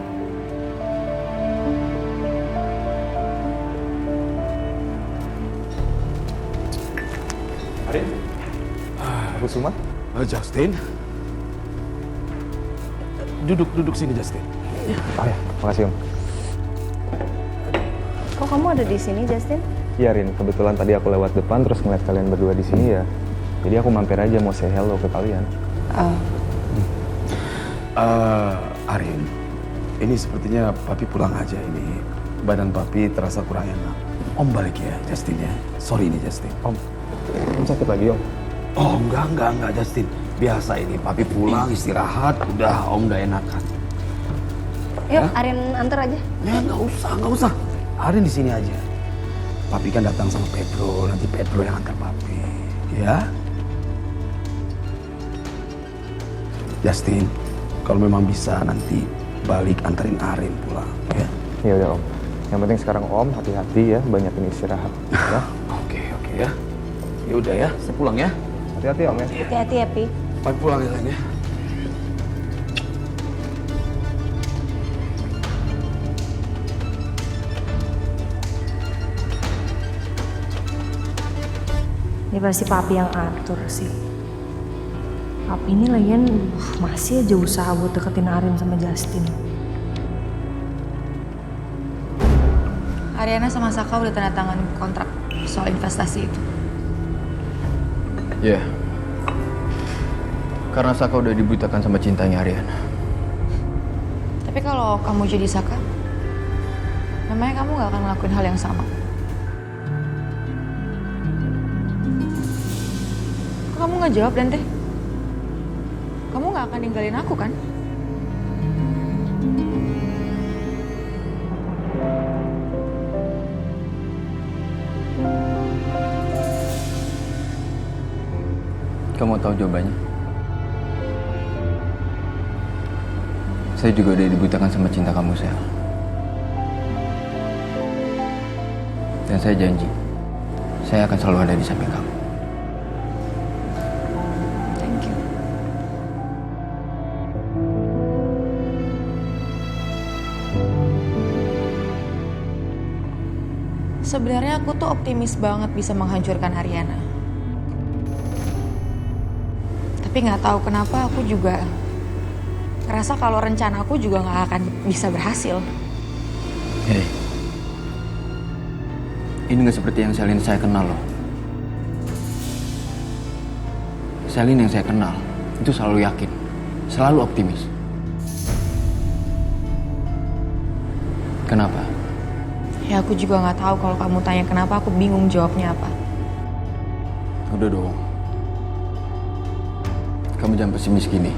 Arin? Aku Suma? Justin? Duduk sini, Justin. Oh ya, makasih Om. Kok kamu ada di sini, Justin? Iya Rin, kebetulan tadi aku lewat depan terus ngeliat kalian berdua di sini ya. Jadi aku mampir aja mau say hello ke kalian. Arin, ini sepertinya papi pulang aja ini. badan papi terasa kurang enak. Om balik ya, Justin ya. Sorry nih Justin. Om sakit lagi om? Oh enggak Justin. Biasa ini, papi pulang istirahat, udah om gak enakan. Yuk, Arin antar aja. Ya nggak usah. Arin di sini aja. Papi kan datang sama Pedro, nanti Pedro yang antar papi, ya. Justin, kalau memang bisa nanti balik anterin Arin pulang, ya. Ya udah om. Yang penting sekarang om hati-hati ya, banyakin istirahat. Ya. Oke ya. Ya udah ya, saya pulang ya. Hati-hati om ya. Hati-hati ya, Pi. Papi pulang ya Len ya. Ini pasti papi yang atur sih. Papi ini lagian masih aja usaha buat deketin Arin sama Justin. Ariana sama Saka udah tanda tangan kontrak soal investasi itu. Iya. Karena Saka udah dibutakan sama cintanya Ariana. Tapi kalau kamu jadi Saka, namanya kamu gak akan ngelakuin hal yang sama. Kok kamu gak jawab, Dante? Kamu gak akan ninggalin aku kan? Kamu tahu jawabannya? Saya juga udah dibutakan sama cinta kamu, Sel. Dan saya janji, saya akan selalu ada di samping kamu. Thank you. Sebenarnya aku tuh optimis banget bisa menghancurkan Ariana. Tapi nggak tahu kenapa aku juga ngerasa kalau rencana aku juga nggak akan bisa berhasil. Hei, ini nggak seperti yang Selin saya kenal loh. Selin yang saya kenal itu selalu yakin, selalu optimis. Kenapa? Ya aku juga nggak tahu, kalau kamu tanya kenapa aku bingung jawabnya apa. Udah dong. Kamu jangan pesimis gini,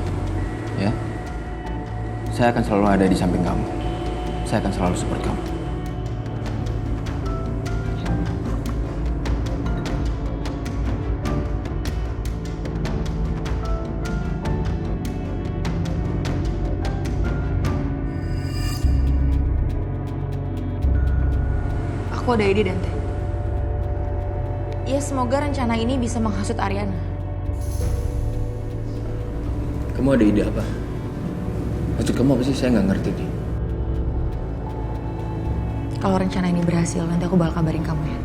ya. Saya akan selalu ada di samping kamu. Saya akan selalu support kamu. Aku ada ide, Dante. Ya semoga rencana ini bisa menghasut Ariana. Kamu ada ide apa? Maksud kamu apa sih? Saya nggak ngerti nih. Kalau rencana ini berhasil, nanti aku bakal kabarin kamu ya.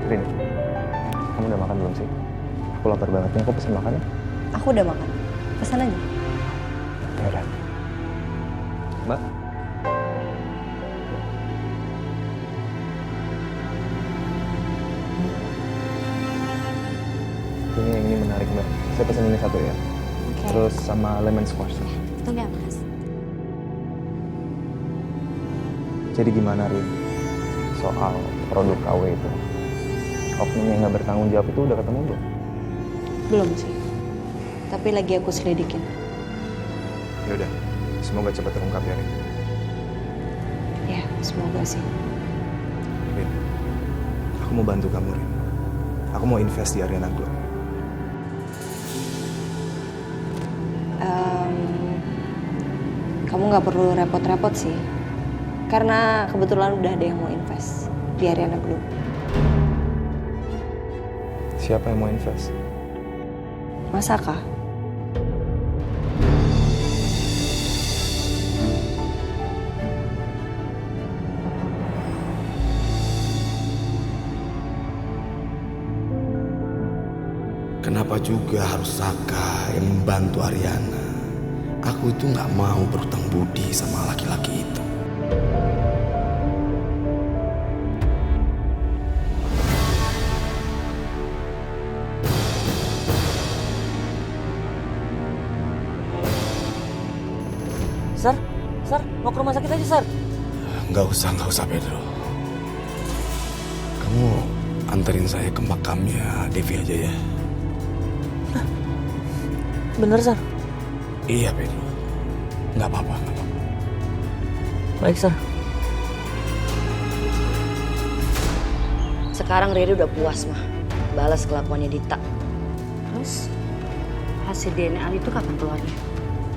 Rin, kamu udah makan belum sih? Aku lapar banget nih, aku pesen makan ya? Aku udah makan. Pesan aja. Ya udah. Mbak? Ini menarik mbak. Saya pesan ini satu ya. Oke. Terus sama lemon squash. Tunggu ya, Mas. Jadi gimana Rin? Soal produk KW itu. Oknum yang nggak bertanggung jawab itu udah ketemu belum? Belum sih. Tapi lagi aku selidikin. Ya udah. Semoga cepat terungkap ya Rin. Ya, semoga sih. Rin, aku mau bantu kamu Rin. Aku mau invest di Ariana Glow. Kamu nggak perlu repot-repot sih. Karena kebetulan udah ada yang mau invest di Ariana Glow. Siapa yang mau invest? Mas Saka. Kenapa juga harus Saka yang membantu Ariana? Aku itu nggak mau berhutang budi sama laki-laki itu. Sar, mau ke rumah sakit aja, Sar. Nggak usah Pedro. Kamu anterin saya ke makamnya Devi aja ya. Bener, Sar? Iya Pedro. Nggak apa-apa. Baik, Sar. Sekarang Riri udah puas, mah. Balas kelakuannya Dita. Terus hasil DNA itu kapan keluarnya?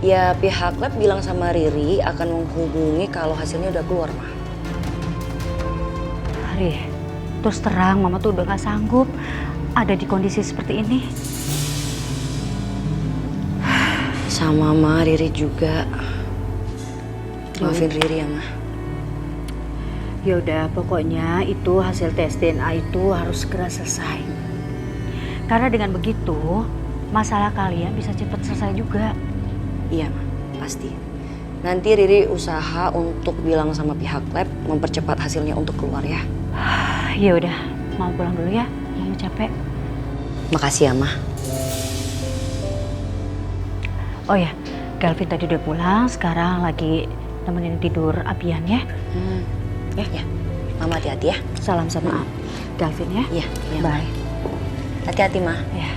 Ya, pihak lab bilang sama Riri akan menghubungi kalau hasilnya udah keluar, mah. Riri, terus terang mama tuh udah gak sanggup ada di kondisi seperti ini. Sama mah, Riri juga. Maafin Riri ya, mah. Ya udah, pokoknya itu hasil tes DNA itu harus segera selesai. Karena dengan begitu, masalah kalian bisa cepat selesai juga. Iya, mah. Pasti. Nanti Riri usaha untuk bilang sama pihak lab mempercepat hasilnya untuk keluar ya. Ya udah, mau pulang dulu ya. Mama capek. Makasih ya, mah. Oh ya, Galvin tadi udah pulang, sekarang lagi nemenin tidur Abian ya. Ya. Mama hati-hati ya. Salam sama Galvin ya. Iya, Bye. Mah. Hati-hati, mah. Ya.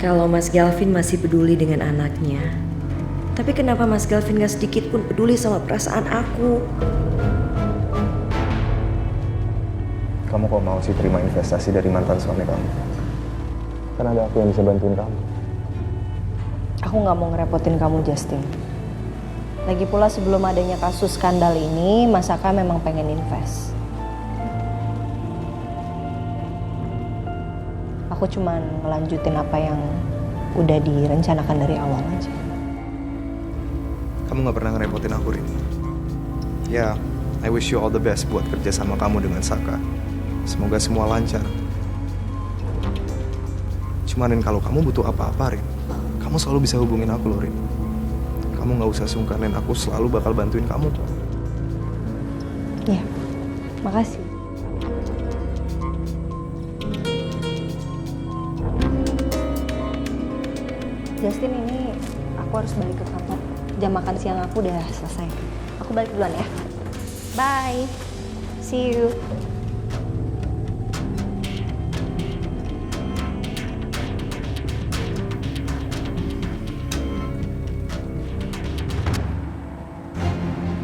Kalau Mas Galvin masih peduli dengan anaknya, tapi kenapa Mas Galvin gak sedikit pun peduli sama perasaan aku? Kamu kok mau sih terima investasi dari mantan suami kamu? Kan ada aku yang bisa bantuin kamu. Aku nggak mau ngerepotin kamu, Justin. Lagi pula sebelum adanya kasus skandal ini, Mas Saka memang pengen invest. Aku cuman ngelanjutin apa yang udah direncanakan dari awal aja. Kamu gak pernah ngerepotin aku, Rin. Ya, I wish you all the best buat kerja sama kamu dengan Saka. Semoga semua lancar. Cuman Rin, kalau kamu butuh apa-apa, Rin, kamu selalu bisa hubungin aku loh, Rin. Kamu gak usah sungkan, Rin. Aku selalu bakal bantuin kamu. Iya, makasih. Justin, ini aku harus balik ke kantor. Jam makan siang aku udah selesai. Aku balik duluan ya. Bye. See you.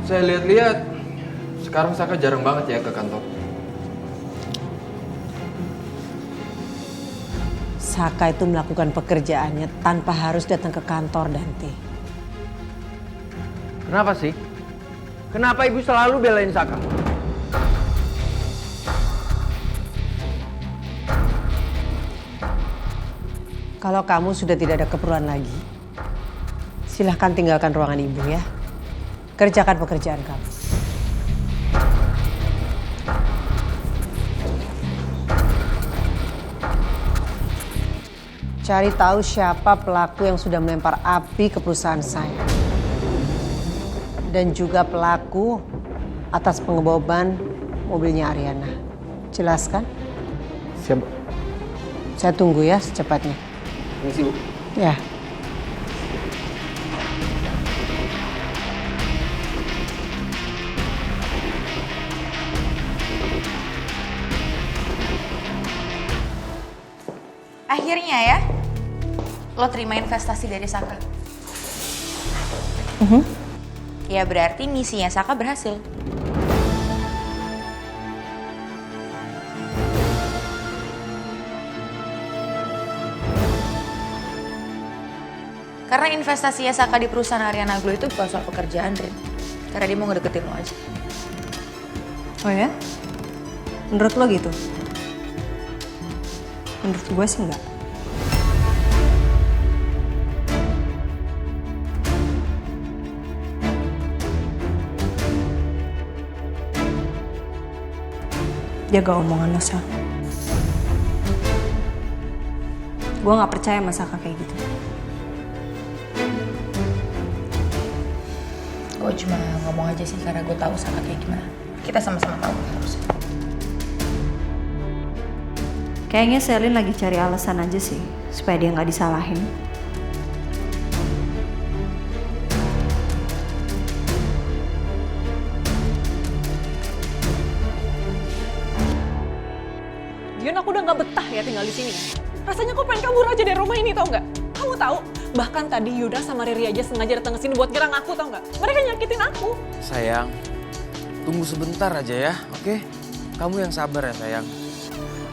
Saya lihat-lihat, sekarang Saka jarang banget ya ke kantor. Saka itu melakukan pekerjaannya tanpa harus datang ke kantor, Dante. Kenapa sih? Kenapa ibu selalu belain Saka? Kalau kamu sudah tidak ada keperluan lagi, silahkan tinggalkan ruangan ibu ya. Kerjakan pekerjaan kamu. Cari tahu siapa pelaku yang sudah melempar api ke perusahaan saya. Dan juga pelaku atas pengeboban mobilnya Ariana. Jelaskan? Siap. Saya tunggu ya secepatnya. Permisi, Bu. Ya. Akhirnya ya, lo terima investasi dari Saka. Ya berarti misinya Saka berhasil. Karena investasinya Saka di perusahaan Ariana Glow itu bukan soal pekerjaan, Rin. Karena dia mau ngedeketin lo aja. Oh ya? Menurut lo gitu? Menurut gue sih enggak. Jaga omongan lo, Sal. Gue gak percaya sama Saka kayak gitu. Gue cuma ngomong aja sih karena gue tahu Saka kayak gimana. Kita sama-sama tahu harusnya. Kayaknya Selin lagi cari alasan aja sih supaya dia nggak disalahin. aku udah nggak betah ya tinggal di sini. Rasanya aku pengen kabur aja dari rumah ini, tau nggak? Kamu tahu, bahkan tadi Yuda sama Riri aja sengaja datang ke sini buat nyerang aku, tau nggak? Mereka nyakitin aku. Sayang, tunggu sebentar aja ya, oke? Kamu yang sabar ya sayang.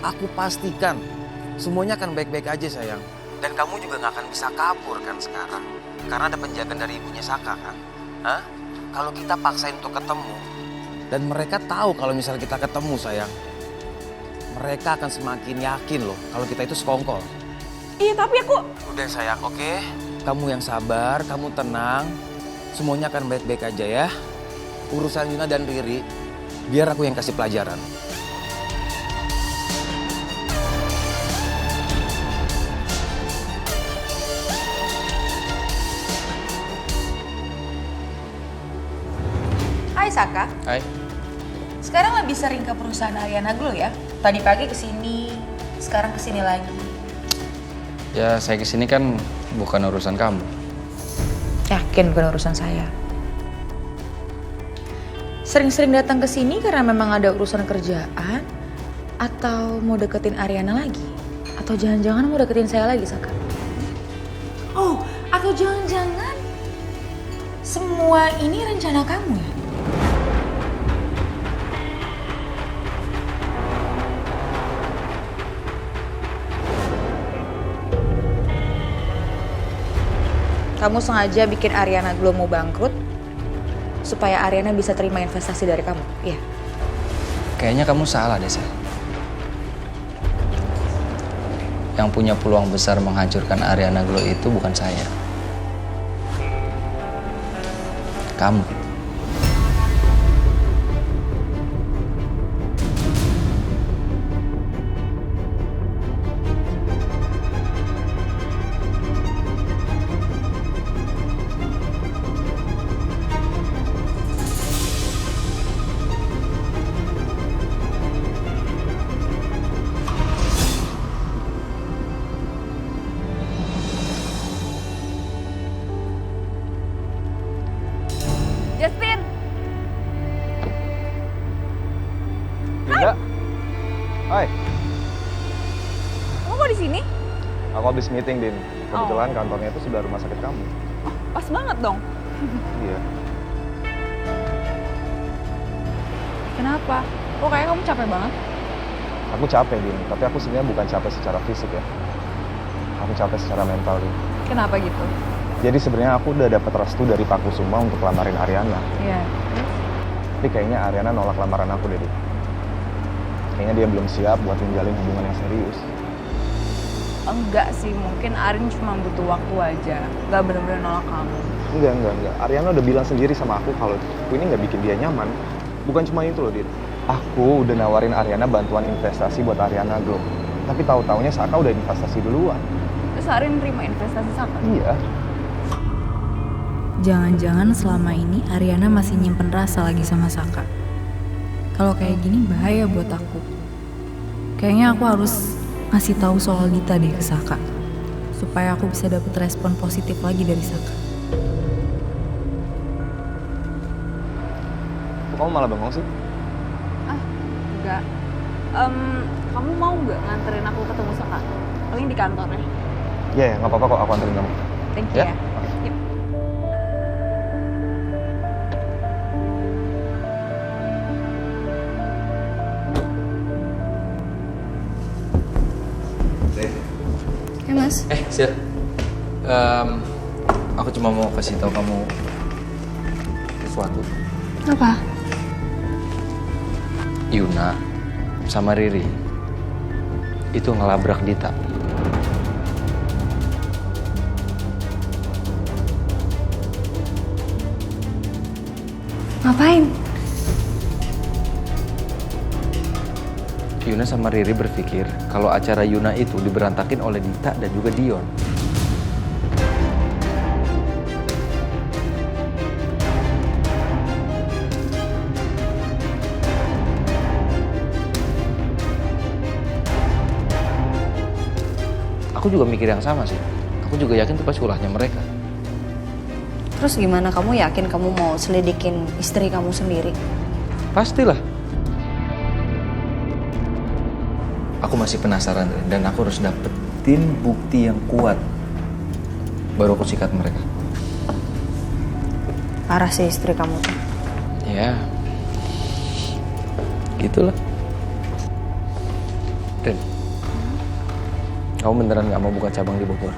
Aku pastikan semuanya akan baik-baik aja sayang. Dan kamu juga gak akan bisa kabur kan sekarang. Karena ada penjagaan dari ibunya Saka kan. Hah? Kalau kita paksain untuk ketemu, dan mereka tahu kalau misalnya kita ketemu sayang, mereka akan semakin yakin loh kalau kita itu sekongkol. Iya tapi aku... Udah sayang, oke? Kamu yang sabar, kamu tenang. Semuanya akan baik-baik aja ya. Urusan Yuna dan Riri, biar aku yang kasih pelajaran. Hai Saka. Hai. Sekarang lebih sering ke perusahaan Ariana Glow ya? Tadi pagi kesini, sekarang kesini lagi. Ya saya kesini kan bukan urusan kamu. Yakin bukan urusan saya. Sering-sering datang ke sini karena memang ada urusan kerjaan, atau mau deketin Ariana lagi? Atau jangan-jangan mau deketin saya lagi, Saka? Oh, atau jangan-jangan semua ini rencana kamu ya? Kamu sengaja bikin Ariana Glow mau bangkrut supaya Ariana bisa terima investasi dari kamu, iya? Kayaknya kamu salah deh, Sel. Yang punya peluang besar menghancurkan Ariana Glow itu bukan saya. Kamu. Justin! Yuda. Hai. Kamu kok di sini? Aku habis meeting, Din. Kebetulan kantornya itu sebelah rumah sakit kamu. Pas banget dong. Iya. Kenapa? Kok kayak kamu capek banget? Aku capek, Din. Tapi aku sebenarnya bukan capek secara fisik ya. Aku capek secara mental, Din. Kenapa gitu? Jadi sebenarnya aku udah dapat restu dari Pak Kusuma untuk lamarin Ariana. Iya. Tapi kayaknya Ariana nolak lamaran aku deh, Din. Kayaknya dia belum siap buat menjalin hubungan yang serius. Enggak sih, mungkin Arin cuma butuh waktu aja. Nggak bener-bener nolak kamu. Enggak. Ariana udah bilang sendiri sama aku kalau aku ini nggak bikin dia nyaman. Bukan cuma itu loh, Din. Aku udah nawarin Ariana bantuan investasi buat Ariana Glow. Tapi tahu-taunya Saka udah investasi duluan. Terus Arin terima investasi Saka? Iya. Jangan-jangan selama ini Ariana masih nyimpen rasa lagi sama Saka. Kalau kayak gini bahaya buat aku. Kayaknya aku harus ngasih tahu soal Dita deh ke Saka. Supaya aku bisa dapet respon positif lagi dari Saka. Kok kamu malah bengong sih? Enggak. Kamu mau nggak nganterin aku ketemu Saka? Paling di kantornya. Iya, nggak apa-apa kok, aku anterin kamu. Thank you ya. Yuk. Ya mas. Sil. Aku cuma mau kasih tahu kamu sesuatu. Apa? Yuna sama Riri itu ngelabrak Dita. Ngapain? Yuna sama Riri berpikir kalau acara Yuna itu diberantakin oleh Dita dan juga Dion. Aku juga mikir yang sama sih. Aku juga yakin itu pasti ulahnya mereka. Terus gimana, kamu yakin kamu mau selidikin istri kamu sendiri? Pastilah. Aku Aku masih penasaran Rin, dan aku harus dapetin bukti yang kuat. Baru aku sikat mereka. Parah sih istri kamu tuh. Ya, gitulah. Rin, kamu beneran gak mau buka cabang di Bogor?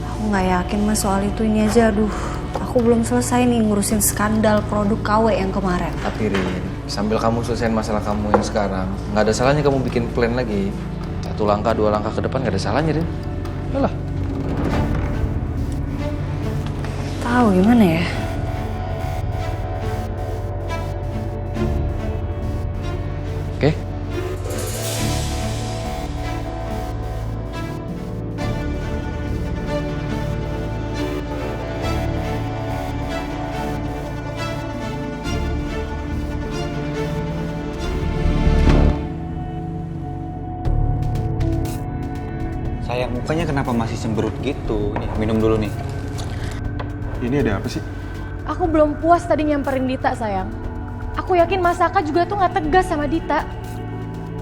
Aku nggak yakin mas soal itu, ini aja aduh. Aku belum selesai nih ngurusin skandal produk KW yang kemarin. Tapi Rin, sambil kamu selesaiin masalah kamu yang sekarang, gak ada salahnya kamu bikin plan lagi. 1 langkah, 2 langkah ke depan gak ada salahnya Rin. Yalah. Tahu gimana ya? Oke? Sayang, mukanya kenapa masih cemberut gitu? Nih, minum dulu nih. Ini ada apa sih? Aku belum puas tadi nyamperin Dita, sayang. Aku yakin Mas Saka juga tuh nggak tegas sama Dita.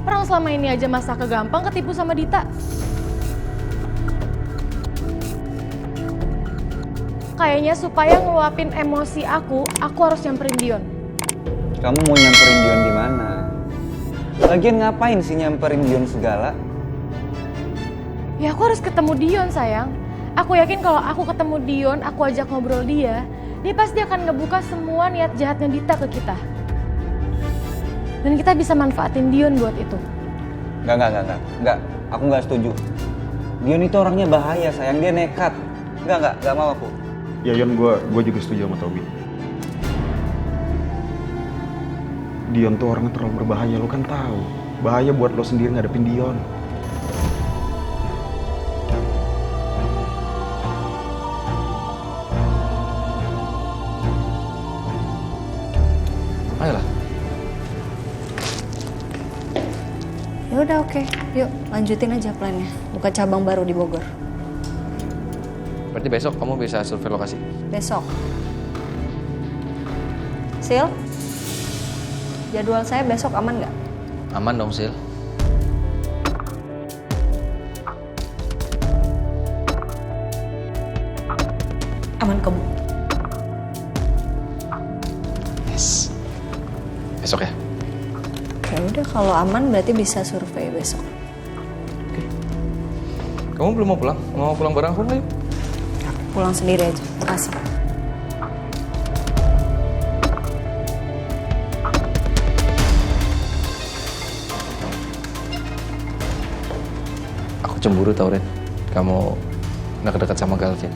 Orang selama ini aja Mas Saka gampang ketipu sama Dita. Kayaknya supaya ngeluapin emosi aku harus nyamperin Dion. Kamu mau nyamperin Dion di mana? Lagian ngapain sih nyamperin Dion segala? Ya aku harus ketemu Dion, sayang. Aku yakin kalau aku ketemu Dion, aku ajak ngobrol dia pasti akan ngebuka semua niat jahatnya Dita ke kita. Dan kita bisa manfaatin Dion buat itu. Enggak. Aku nggak setuju. Dion itu orangnya bahaya, sayang. Dia nekat. Enggak mau aku. Ya Yon, gue juga setuju sama Tobi. Dion tuh orangnya terlalu berbahaya, lo kan tahu. Bahaya buat lo sendiri ngadepin Dion. Ayolah. Ya udah oke, yuk lanjutin aja plannya. Buka cabang baru di Bogor. Berarti besok kamu bisa survei lokasi? Besok. Sil, jadwal saya besok aman nggak? Aman dong, Sil. Aman kamu. Yes. Besok ya? Ya udah kalau aman berarti bisa survei besok. Kamu belum mau pulang? Mau pulang bareng aku nggak yuk? Pulang sendiri aja. Makasih. Aku cemburu tau Ren. Kamu dekat sama Galvin.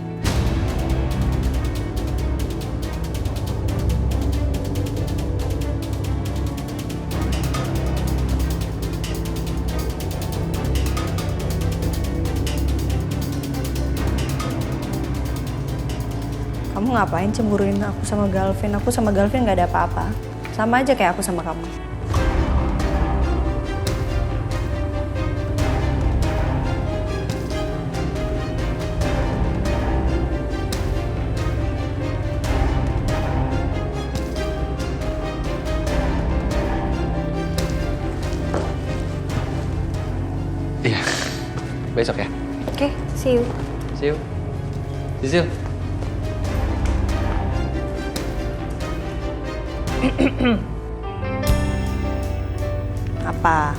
Kamu ngapain cemburuin aku sama Galvin? Aku sama Galvin nggak ada apa-apa. Sama aja kayak aku sama kamu. Iya. Besok ya? Oke, see you. See you. Sisil. Apa?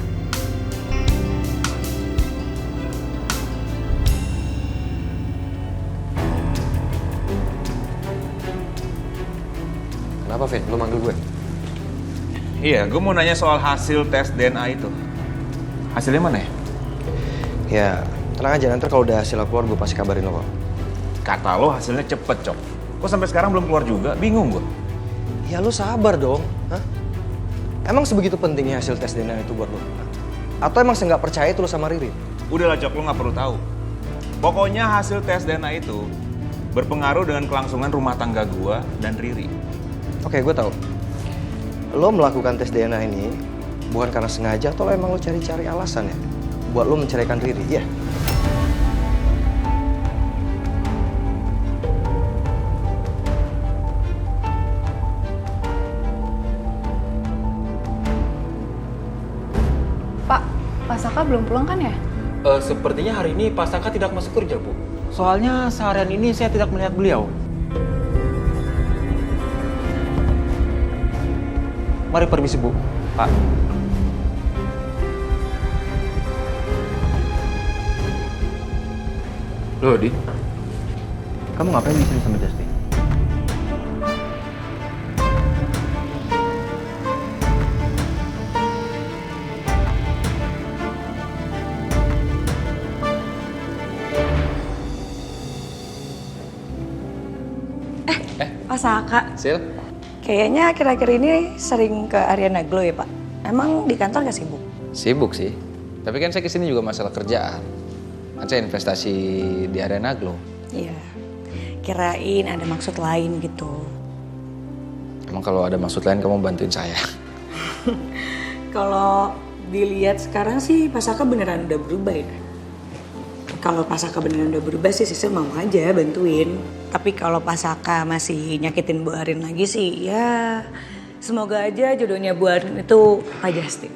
Kenapa, Vin? Lo manggil gue? Iya, gue mau nanya soal hasil tes DNA itu. Hasilnya mana ya? Ya, tenang aja, nanti kalau udah hasil keluar gue pasti kabarin lo kok. Kata lo hasilnya cepet, Cok. Kok sampai sekarang belum keluar juga? Bingung gue. Ya lo sabar dong. Hah? Emang sebegitu pentingnya hasil tes DNA itu buat lo? Atau emang nggak percaya itu lo sama Riri? Udahlah, Cok, lo nggak perlu tahu. Pokoknya hasil tes DNA itu berpengaruh dengan kelangsungan rumah tangga gue dan Riri. Oke, gue tahu. Lo melakukan tes DNA ini bukan karena sengaja atau lo emang lo cari-cari alasan ya buat lo menceraikan Riri, ya? Pak, Pak Saka belum pulang kan ya? Sepertinya hari ini Pak Saka tidak masuk kerja, Bu. Soalnya seharian ini saya tidak melihat beliau. Mari permisi, Bu. Pak. Loh, Di. Kamu ngapain di sini sama Justin? Pak Saka. Sil? Kayaknya akhir-akhir ini sering ke Ariana Glow ya, Pak? Emang di kantor gak sibuk? Sibuk sih. Tapi kan saya kesini juga masalah kerjaan. Kan saya investasi di Ariana Glow. Iya. Kirain ada maksud lain gitu. Emang kalau ada maksud lain kamu bantuin saya. Kalau dilihat sekarang sih Pak Saka beneran udah berubah ya. Kalau Pak Saka beneran udah berubah sih Sisil mau aja bantuin. Tapi kalau Pak Saka masih nyakitin Bu Arin lagi sih ya semoga aja jodohnya Bu Arin itu Pak Justin.